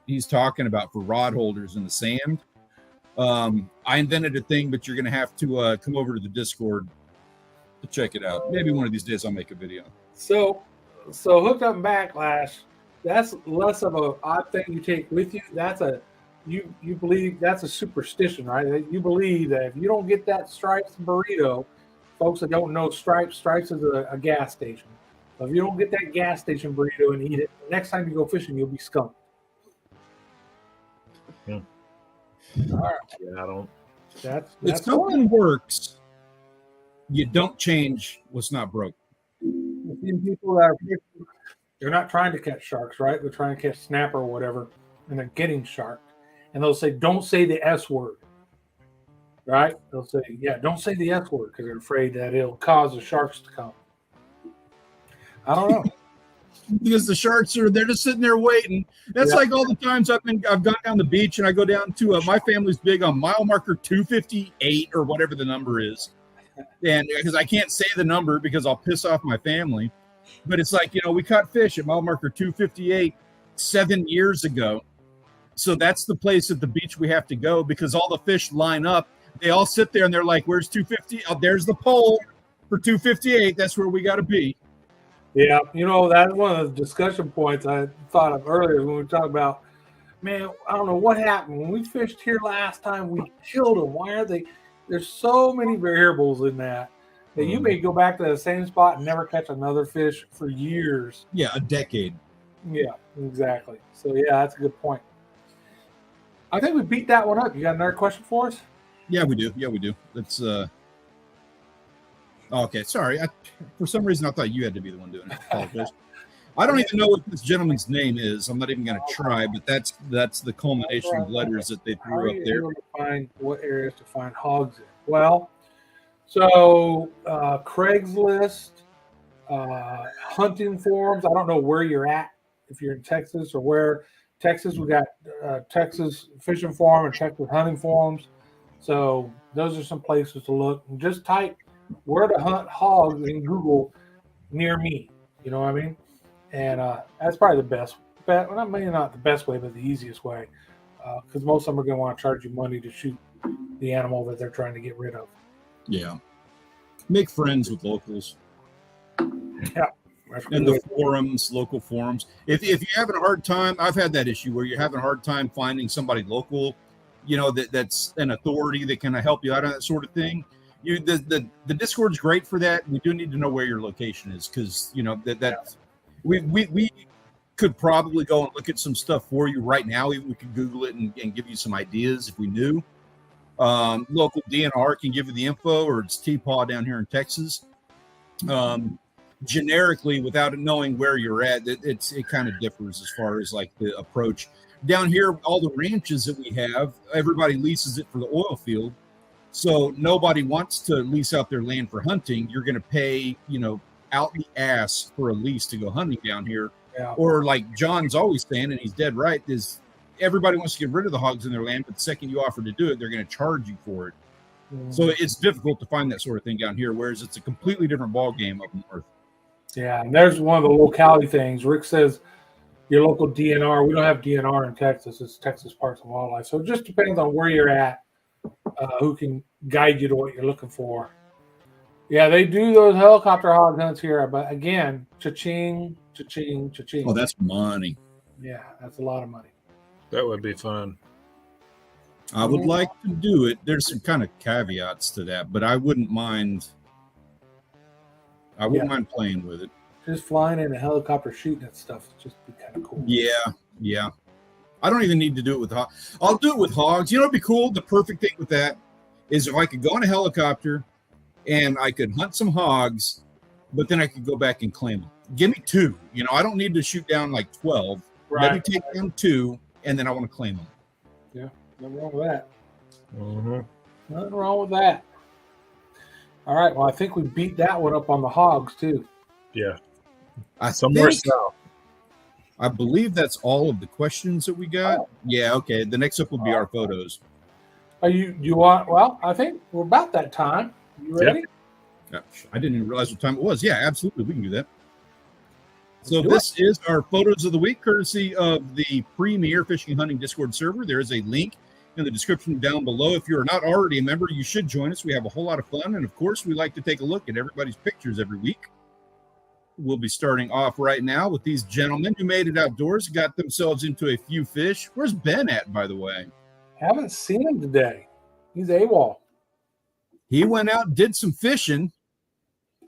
he's talking about for rod holders in the sand. I invented a thing, but you're going to have to come over to the Discord to check it out. Maybe one of these days I'll make a video. So hooked up and backlash, that's less of an odd thing you take with you. That's you believe that's a superstition, right? You believe that if you don't get that Stripes burrito, folks that don't know Stripes is a gas station. So if you don't get that gas station burrito and eat it, next time you go fishing, you'll be skunked. Yeah. All right. Yeah, I don't. That's if something works, you don't change what's not broke. seen people that they're not trying to catch sharks, right? They're trying to catch snapper or whatever, and they're getting sharked. And they'll say, "Don't say the S word." Right? They'll say, "Yeah, don't say the S word," because they're afraid that it'll cause the sharks to come. I don't know. Because the sharks they're just sitting there waiting. That's like all the times I've gone down the beach and I go down to my family's big on mile marker 258 or whatever the number is, and because I can't say the number because I'll piss off my family, but it's like, we caught fish at mile marker 258 7 years ago, so that's the place at the beach we have to go because all the fish line up. They all sit there and they're like, "Where's 250? Oh, there's the pole for 258. That's where we got to be." Yeah, that's one of the discussion points I thought of earlier when we talked about, man, I don't know what happened. When we fished here last time, we killed them. Why are they? There's so many variables in that you may go back to the same spot and never catch another fish for years. Yeah, a decade. Yeah, exactly. So, yeah, that's a good point. I think we beat that one up. You got another question for us? Yeah, we do. Let's okay, sorry. For some reason, I thought you had to be the one doing it. I apologize. I don't even know what this gentleman's name is. I'm not even going to try, but that's the culmination of letters that they threw up there. How are you able to find what areas to find hogs in? Well, so Craigslist, hunting forums. I don't know where you're at, if you're in Texas or where. Texas, we got Texas Fishing Forum and Texas Hunting Forums. So those are some places to look. And just type where to hunt hogs in Google near me. You know what I mean? And that's probably the best. Well, maybe not the best way, but the easiest way. Because most of them are going to want to charge you money to shoot the animal that they're trying to get rid of. Yeah. Make friends with locals. Yeah. And the forums, local forums. If you're having a hard time, I've had that issue where you're having a hard time finding somebody local, that's an authority that can help you out on that sort of thing. The Discord's great for that. We do need to know where your location is because we could probably go and look at some stuff for you right now. Even we could Google it and give you some ideas if we knew. Local DNR can give you the info, or it's TPAW down here in Texas. Generically, without knowing where you're at, it kind of differs as far as like the approach. Down here, all the ranches that we have, everybody leases it for the oil field. So nobody wants to lease out their land for hunting. You're going to pay, out the ass for a lease to go hunting down here. Yeah. Or like John's always saying, and he's dead right, is everybody wants to get rid of the hogs in their land, but the second you offer to do it, they're going to charge you for it. So it's difficult to find that sort of thing down here, whereas it's a completely different ball game up north. Yeah, and there's one of the locality things. Rick says your local DNR. We don't have DNR in Texas. It's Texas Parks and Wildlife. So it just depends on where you're at, who can guide you to what you're looking for. Yeah, they do those helicopter hog hunts here. But again, cha-ching, cha-ching, cha-ching. Oh, that's money. Yeah, that's a lot of money. That would be fun. I would like to do it. There's some kind of caveats to that, but I wouldn't mind. I wouldn't mind playing with it. Just flying in a helicopter shooting at stuff would just be kind of cool. Yeah. I don't even need to do it with hogs. I'll do it with hogs. It'd be cool. The perfect thing with that is if I could go in a helicopter and I could hunt some hogs, but then I could go back and claim them. Give me 2. I don't need to shoot down like 12. Right. Let me take down 2, and then I want to claim them. Yeah, nothing wrong with that. Mm-hmm. Nothing wrong with that. All right. Well, I think we beat that one up on the hogs too. Yeah. Somewhere south. I believe that's all of the questions that we got. Oh. Yeah. Okay. The next up will be our photos. Are you want? Well, I think we're about that time. You ready? Yep. I didn't even realize what time it was. Yeah, absolutely. We can do that. So this is our photos of the week, courtesy of the Premier Fishing and Hunting Discord server. There is a link in the description down below. If you're not already a member, you should join us. We have a whole lot of fun. And of course, we like to take a look at everybody's pictures every week. We'll be starting off right now with these gentlemen who made it outdoors, got themselves into a few fish. Where's Ben at, by the way? Haven't seen him today. He's AWOL. He went out and did some fishing.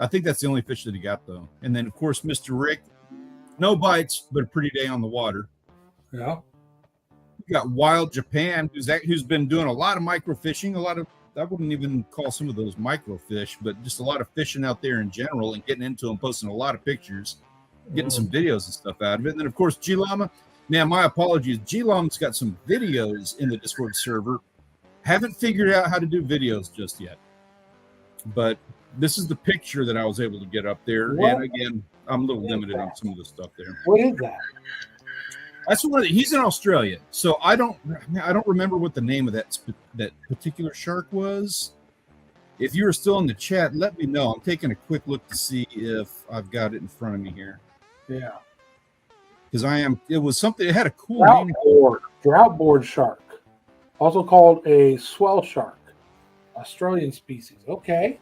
I think that's the only fish that he got, though. And then, of course, Mr. Rick, no bites, but a pretty day on the water. Yeah. We got Wild Japan, who's been doing a lot of micro fishing, a lot of I wouldn't even call some of those microfish, but just a lot of fishing out there in general and getting into them, posting a lot of pictures, getting some videos and stuff out of it. And then, of course, G Llama. Now, my apologies. G Llama's got some videos in the Discord server. Haven't figured out how to do videos just yet. But this is the picture that I was able to get up there. What? And again, I'm a little limited on some of the stuff there. What is that? That's one. He's in Australia, so I don't remember what the name of that particular shark was. If you are still in the chat, let me know. I'm taking a quick look to see if I've got it in front of me here. Yeah. Because it was something. It had a cool Drought name. board shark, also called a swell shark, Australian species. Okay.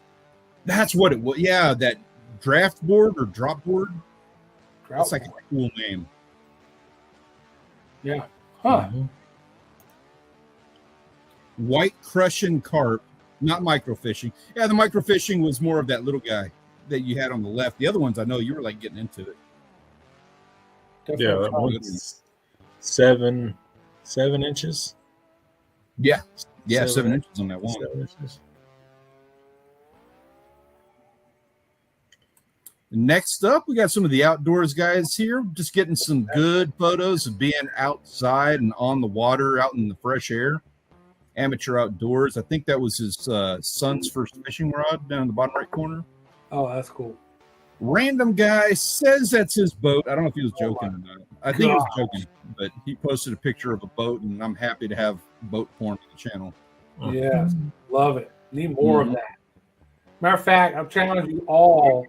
That's what it was. Yeah, that draft board or drop board. That's like board. a cool name. Yeah. Huh. Mm-hmm. White crushing carp, not microfishing. Yeah, the microfishing was more of that little guy that you had on the left. The other ones, I know you were like getting into it. Definitely Yeah, that one's 7 inches. Yeah, 7 inches on that one. 7 inches. Next up, we got some of the outdoors guys here, just getting some good photos of being outside and on the water, out in the fresh air. Amateur outdoors. I think that was his son's first fishing rod down in the bottom right corner. Oh, that's cool. Random guy says that's his boat. I don't know if he was joking or not. I think he was joking, but he posted a picture of a boat, and I'm happy to have boat porn on the channel. Yes, love it. Need more of that. Matter of fact, I'm challenging you all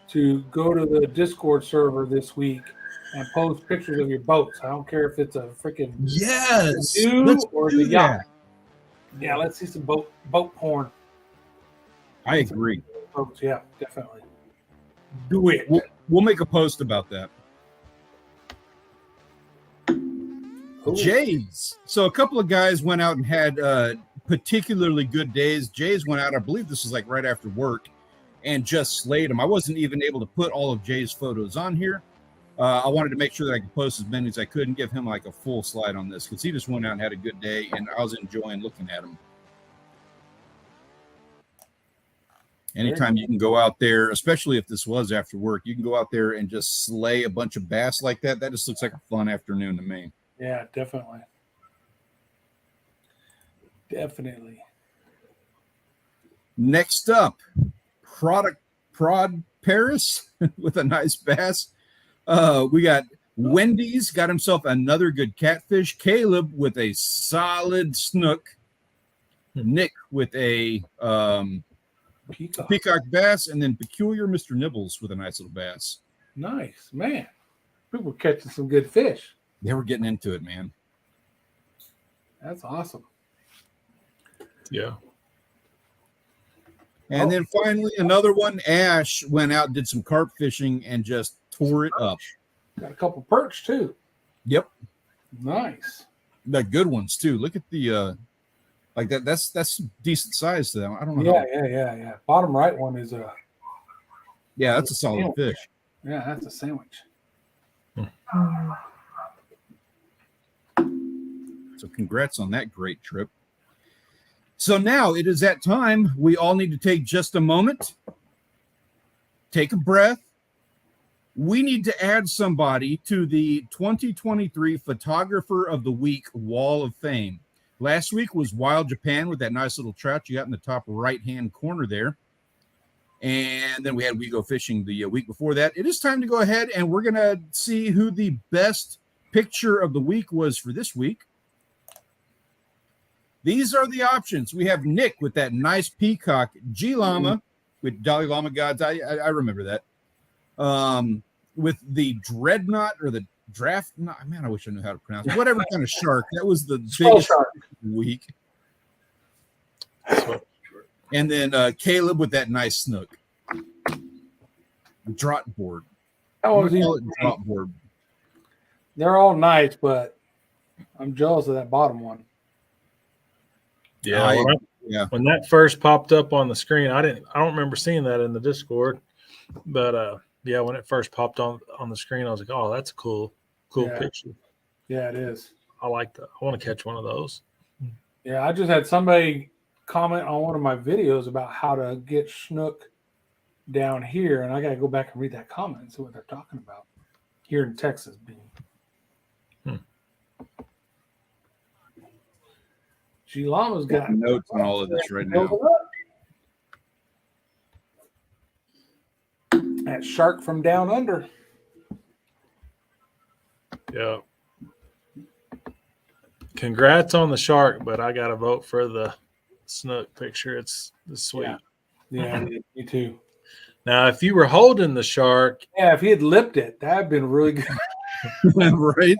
to go to the Discord server this week and post pictures of your boats. I don't care if it's a freaking canoe or the yacht. Yeah, let's see some boat porn. I agree. Boats, yeah, definitely. Do it. We'll make a post about that. Cool. Jays. So a couple of guys went out and had particularly good days. Jays went out, I believe this was like right after work, and just slayed them. I wasn't even able to put all of Jay's photos on here. I wanted to make sure that I could post as many as I could and give him like a full slide on this because he just went out and had a good day, and I was enjoying looking at him. Anytime you can go out there, especially if this was after work, you can go out there and just slay a bunch of bass like that. That just looks like a fun afternoon to me. Yeah, definitely. Definitely. Next up, Prod Paris with a nice bass. We got Wendy's got himself another good catfish. Caleb with a solid snook. Nick with a peacock bass, and then Peculiar Mr. Nibbles with a nice little bass. Nice, man. People were catching some good fish. They were getting into it, man. That's awesome. Yeah. And then finally, another one. Ash went out, did some carp fishing, and just tore it up. Got a couple perch, too. Yep. Nice. The good ones, too. Look at the, like that. That's decent size to them. I don't know. Yeah. Bottom right one is a. Yeah, that's a solid fish. Yeah, that's a sandwich. So congrats on that great trip. So now it is that time. We all need to take just a moment, take a breath. We need to add somebody to the 2023 Photographer of the Week Wall of Fame. Last week was Wild Japan with that nice little trout you got in the top right-hand corner there. And then we had We Go Fishing the week before that. It is time to go ahead and we're going to see who the best picture of the week was for this week. These are the options. We have Nick with that nice peacock, G Llama with Dalai Lama Gods. I remember that. With the dreadnought or the draft. Man, I wish I knew how to pronounce it. Whatever kind of shark. That was the biggest shark of the week. And then Caleb with that nice snook. Draught board. Draught board. They're all nice, but I'm jealous of that bottom one. Yeah, when that first popped up on the screen, I don't remember seeing that in the Discord, but when it first popped on the screen, I was like, oh, that's a cool picture. Yeah, it is. I like that. I want to catch one of those. Yeah, I just had somebody comment on one of my videos about how to get snook down here, and I got to go back and read that comment and see what they're talking about here in Texas. G Llama's got notes on all of this right now. That shark from down under. Yeah. Congrats on the shark, but I got to vote for the snook picture. It's sweet. Yeah, me too. Now, if you were holding the shark, yeah, if he had lipped it, that'd been really good. Right?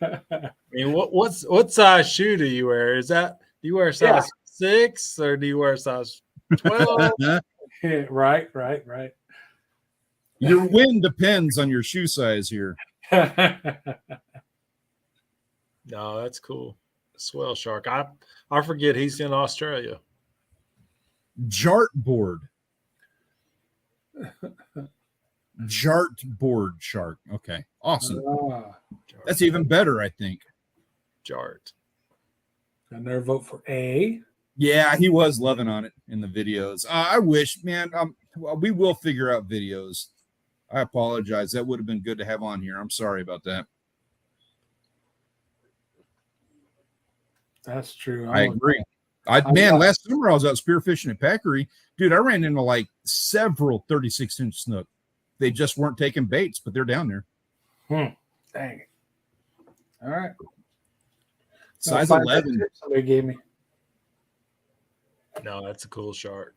I mean, what size shoe do you wear? Do you wear size 6 or do you wear size 12? Right. Your win depends on your shoe size here. No, that's cool. Swell shark. I forget he's in Australia. Jartboard. Jartboard shark. Okay. Awesome. That's even better, I think. Jart. Another vote for A. Yeah, he was loving on it in the videos. I wish, man, we will figure out videos. I apologize. That would have been good to have on here. I'm sorry about that. That's true. I agree. Last summer I was out spearfishing at Packery. Dude, I ran into like several 36-inch snook. They just weren't taking baits, but they're down there. Dang it. All right. Size 11. Somebody gave me. No, that's a cool shark.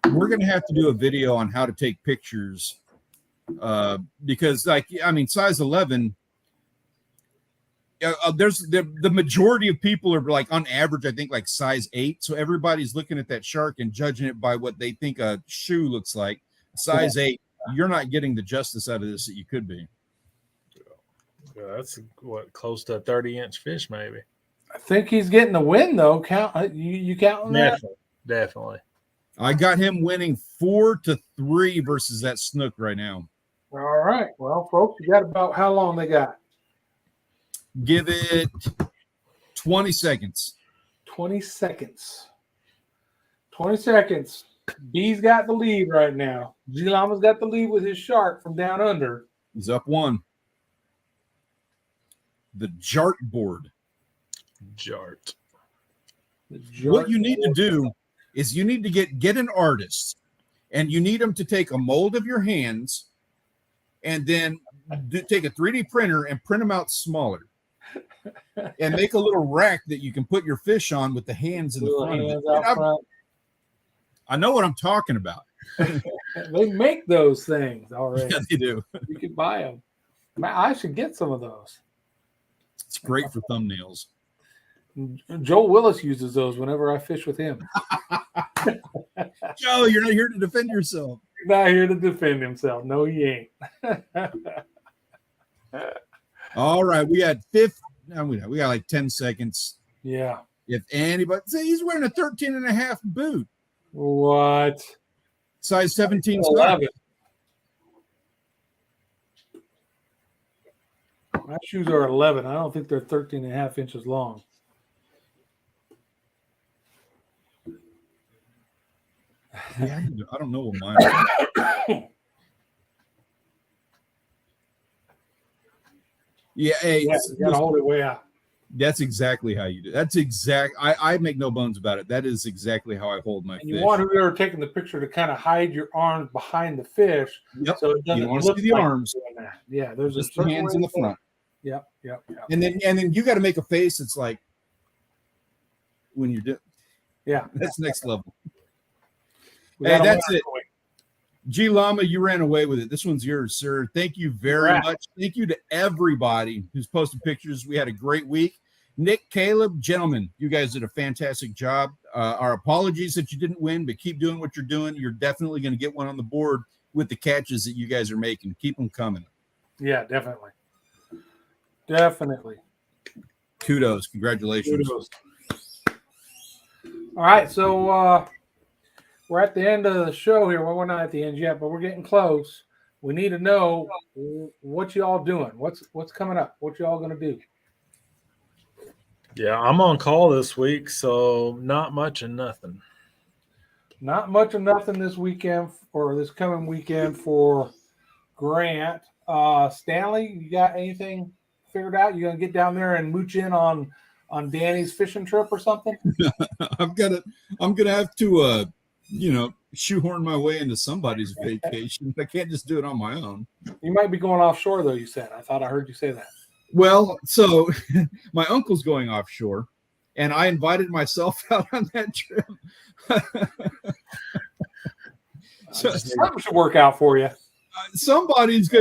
We're going to have to do a video on how to take pictures because, size 11, there's the majority of people are like on average, I think like size 8. So everybody's looking at that shark and judging it by what they think a shoe looks like. Size 8, you're not getting the justice out of this that you could be. Yeah, that's close to a 30-inch fish, maybe. I think he's getting the win though. You counting that? Definitely. I got him winning 4-3 versus that snook right now. All right. Well, folks, you got about how long they got? Give it 20 seconds. 20 seconds. 20 seconds. B's got the lead right now. G Llama's got the lead with his shark from down under. He's up 1. The Jartboard. Jart. What you need to do is you need to get an artist, and you need them to take a mold of your hands and then take a 3D printer and print them out smaller and make a little rack that you can put your fish on with the hands in the front of it. I know what I'm talking about. They make those things already. Yeah, they do. You can buy them. I should get some of those. It's great for thumbnails. Joel Willis uses those whenever I fish with him. Joe, you're not here to defend yourself. Not here to defend himself. No, he ain't. All right, we got we got like 10 seconds. Yeah. If anybody say he's wearing a 13.5 boot. What? Size 17. 11. My shoes are 11. I don't think they're 13.5 inches long. Yeah, I don't know what mine are. Yeah, hey, you gotta hold it way out. That's exactly how you do. That's I make no bones about it. That is exactly how I hold my fish. You want whoever taking the picture to kind of hide your arms behind the fish. Yep. So it doesn't you want to see the arms. Yeah, there's just the hands in the front. Yep. And then you got to make a face. It's like when you're doing. Yeah, that's next level. Hey, that's it. G Llama, you ran away with it. This one's yours, sir. Thank you very much. Thank you to everybody who's posted pictures. We had a great week. Nick, Caleb, gentlemen, you guys did a fantastic job. Our apologies that you didn't win, but keep doing what you're doing. You're definitely going to get one on the board with the catches that you guys are making. Keep them coming. Yeah, definitely. Definitely. Kudos. Congratulations. Kudos. All right, so we're at the end of the show here. Well, we're not at the end yet, but we're getting close. We need to know what y'all doing. What's coming up? What y'all gonna do? Yeah, I'm on call this week, so not much and nothing. Not much of nothing this weekend or this coming weekend for Grant. Stanley, you got anything figured out? You gonna get down there and mooch in on Danny's fishing trip or something? I'm gonna have to shoehorn my way into somebody's vacation. I can't just do it on my own. You might be going offshore though, you said. I thought I heard you say that. Well, so my uncle's going offshore, and I invited myself out on that trip. So, something should work out for you. Somebody is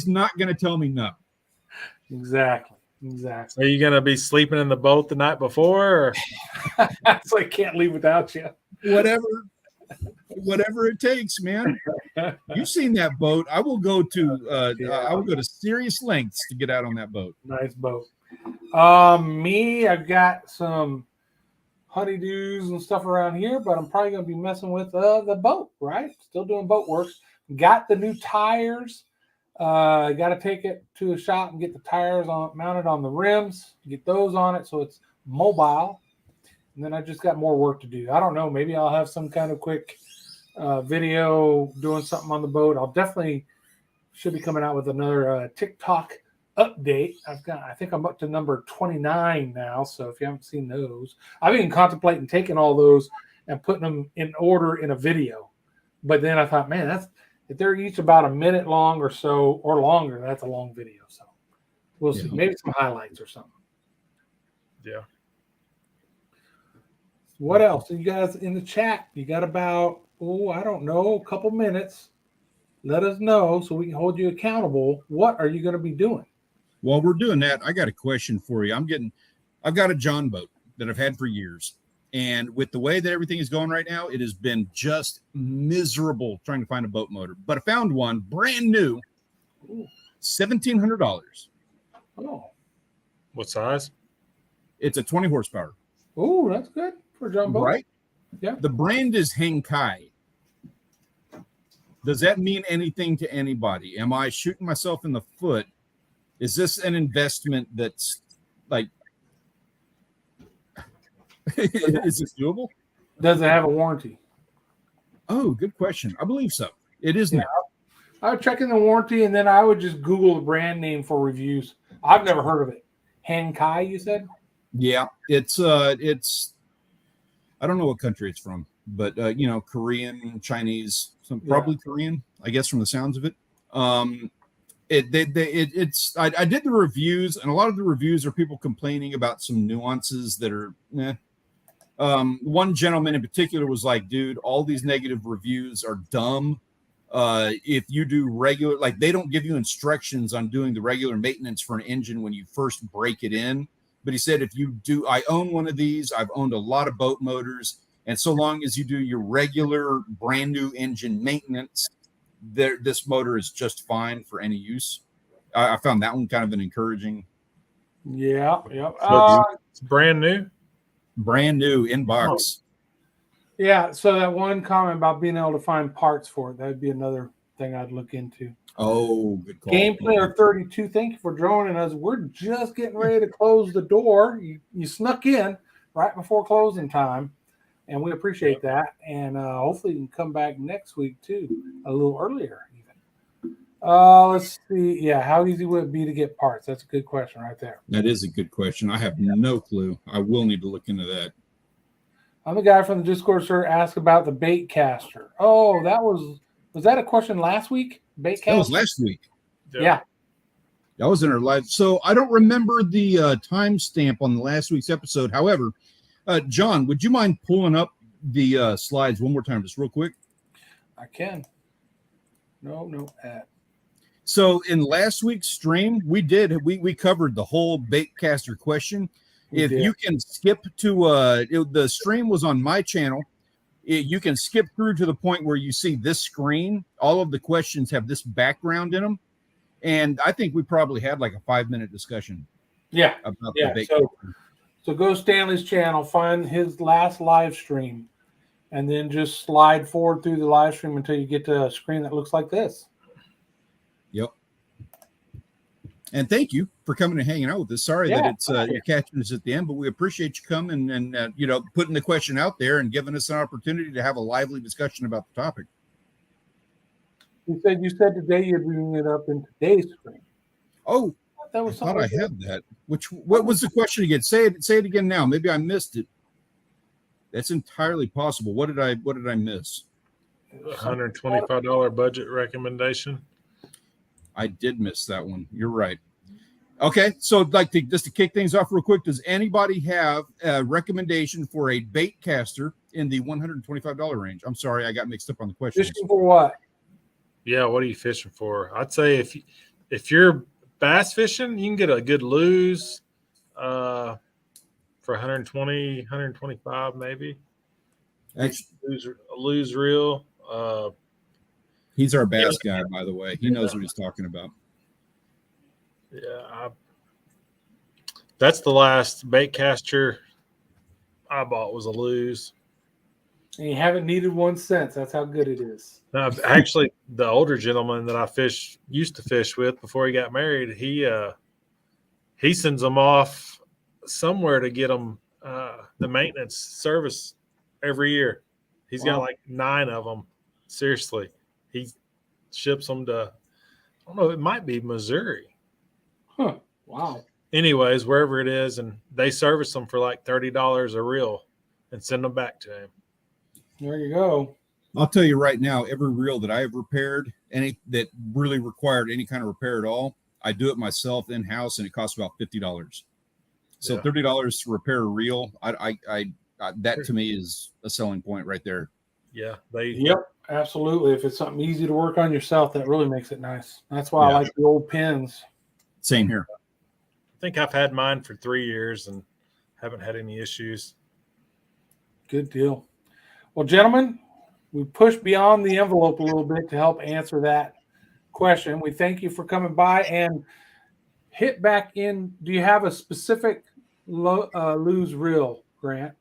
not gonna tell me no. Exactly. Are you gonna be sleeping in the boat the night before? Or? So I can't leave without you. Whatever it takes, man. You've seen that boat. I will go to serious lengths to get out on that boat. Nice boat. Me, I've got some honeydews and stuff around here, but I'm probably going to be messing with the boat, right? Still doing boat work. Got the new tires. Got to take it to a shop and get the tires mounted on the rims, get those on it so it's mobile. And then I just got more work to do. I don't know. Maybe I'll have some kind of quick video doing something on the boat. I'll definitely should be coming out with another TikTok update. I think I'm up to number 29 now. So if you haven't seen those, I've been contemplating taking all those and putting them in order in a video. But then I thought, man, if they're each about a minute long or so or longer, that's a long video. So we'll see. Maybe some highlights or something. Yeah. What else? You guys in the chat, you got about, I don't know, a couple minutes. Let us know so we can hold you accountable. What are you going to be doing? While we're doing that, I got a question for you. I've got a John boat that I've had for years. And with the way that everything is going right now, it has been just miserable trying to find a boat motor. But I found one brand new, $1,700. Oh. What size? It's a 20 horsepower. Oh, that's good for a John boat. Right? Yeah. The brand is Henkai. Does that mean anything to anybody? Am I shooting myself in the foot? Is this an investment that's like, is this doable? Does it have a warranty? Oh, good question. I believe so. It is now. I would check in the warranty and then I would just Google the brand name for reviews. I've never heard of it. Henkai, you said? Yeah, it's I don't know what country it's from, but Korean, Chinese, probably Korean, I guess, from the sounds of it. I did the reviews, and a lot of the reviews are people complaining about some nuances that are one gentleman in particular was like, dude, all these negative reviews are dumb. If you do regular, like, they don't give you instructions on doing the regular maintenance for an engine when you first break it in. But he said, if you do, I own one of these. I've owned a lot of boat motors. And so long as you do your regular brand new engine maintenance, this motor is just fine for any use. I found that one kind of an encouraging. Yeah. Yeah. It's brand new. Brand new in box. Yeah. So that one comment about being able to find parts for it, that'd be another thing I'd look into. Oh, good call. Game Player 32, thank you for joining us. We're just getting ready to close the door. You snuck in right before closing time, and we appreciate that. And hopefully you can come back next week, too, a little earlier even. Let's see. Yeah, how easy would it be to get parts? That's a good question right there. That is a good question. I have no clue. I will need to look into that. I'm the guy from the Discord, sir, asked about the bait caster. Oh, was that a question last week? Bait caster? That was last week. Yeah. That was in our live. So I don't remember the timestamp on the last week's episode. However, John, would you mind pulling up the slides one more time, just real quick? I can. No. So in last week's stream, we covered the whole bait caster question. If you can skip to the stream was on my channel. You can skip through to the point where you see this screen. All of the questions have this background in them. And I think we probably had like a 5-minute discussion. Yeah. About the bait. So go Stanley's channel, find his last live stream, and then just slide forward through the live stream until you get to a screen that looks like this. Yep. And thank you for coming and hanging out with us. Sorry Yeah, that it's you're catching us at the end, but we appreciate you coming and putting the question out there and giving us an opportunity to have a lively discussion about the topic. You said today you'd bring it up in today's stream. Oh, that was I thought I had that. What was the question again? Say it again now. Maybe I missed it. That's entirely possible. What did I miss? $125 budget recommendation. I did miss that one. You're right. Okay, so just to kick things off real quick, does anybody have a recommendation for a bait caster in the $125 range? I'm sorry, I got mixed up on the questions. Fishing for what? Yeah, what are you fishing for? I'd say if you're bass fishing, you can get a good lose for 120, 125 maybe. Lose reel. He's our bass guy, by the way. He knows what he's talking about. Yeah, that's the last bait caster I bought was a lose. And you haven't needed one since. That's how good it is. No, actually, the older gentleman that I used to fish with before he got married, he sends them off somewhere to get them the maintenance service every year. He's got like 9 of them. Seriously, he ships them to, I don't know, it might be Missouri. Huh. Wow. Anyways, wherever it is, and they service them for like $30 a reel and send them back to him. There you go. I'll tell you right now, every reel that I have repaired, any that really required any kind of repair at all, I do it myself in-house, and it costs about $50. So $30 to repair a reel, I that to me is a selling point right there. Yeah. Yep, absolutely. If it's something easy to work on yourself, that really makes it nice. That's why I like the old pins. Same here. I think I've had mine for 3 years and haven't had any issues. Good deal. Well, gentlemen, we pushed beyond the envelope a little bit to help answer that question. We thank you for coming by and hit back in. Do you have a specific lose reel, Grant?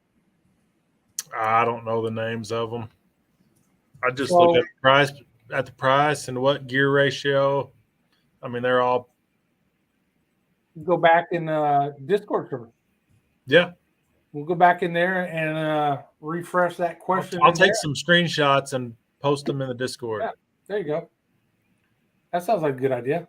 I don't know the names of them. I just look at the price and what gear ratio. I mean, they're all. Go back in Discord server. Yeah. We'll go back in there and refresh that question. I'll take some screenshots and post them in the Discord. Yeah, there you go. That sounds like a good idea.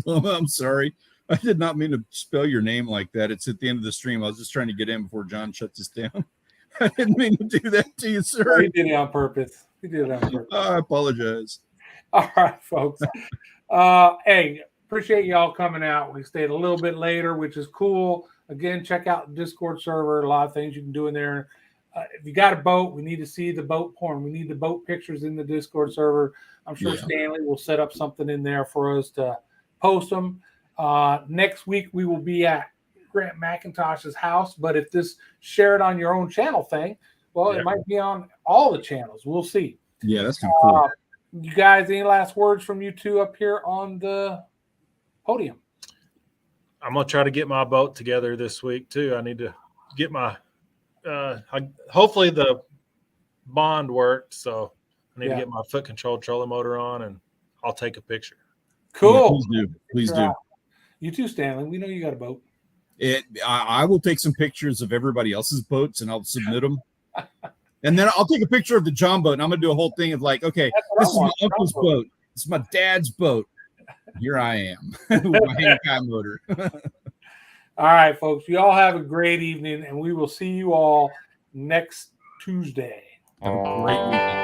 I'm sorry. I did not mean to spell your name like that. It's at the end of the stream. I was just trying to get in before John shuts us down. I didn't mean to do that to you, sir. He did it on purpose. I apologize. All right, folks. Hey, appreciate y'all coming out. We stayed a little bit later, which is cool. Again, check out the Discord server. A lot of things you can do in there. If you got a boat, we need to see the boat porn. We need the boat pictures in the Discord server. I'm sure Stanley will set up something in there for us to post them. Next week, we will be at Grant McIntosh's house. But if this share it on your own channel thing, well, it might be on all the channels. We'll see. Yeah, that's kind of cool. You guys, any last words from you two up here on the podium? I'm going to try to get my boat together this week, too. I need to get my hopefully the bond worked, so I need to get my foot control trolling motor on, and I'll take a picture. Cool. Yeah, please do. You too, Stanley. We know you got a boat. I will take some pictures of everybody else's boats, and I'll submit them. And then I'll take a picture of the John boat, and I'm going to do a whole thing of like, okay, this is my uncle's boat. This is my dad's boat. Here I am with my hand motor. All right, folks. You all have a great evening, and we will see you all next Tuesday. Have a great weekend.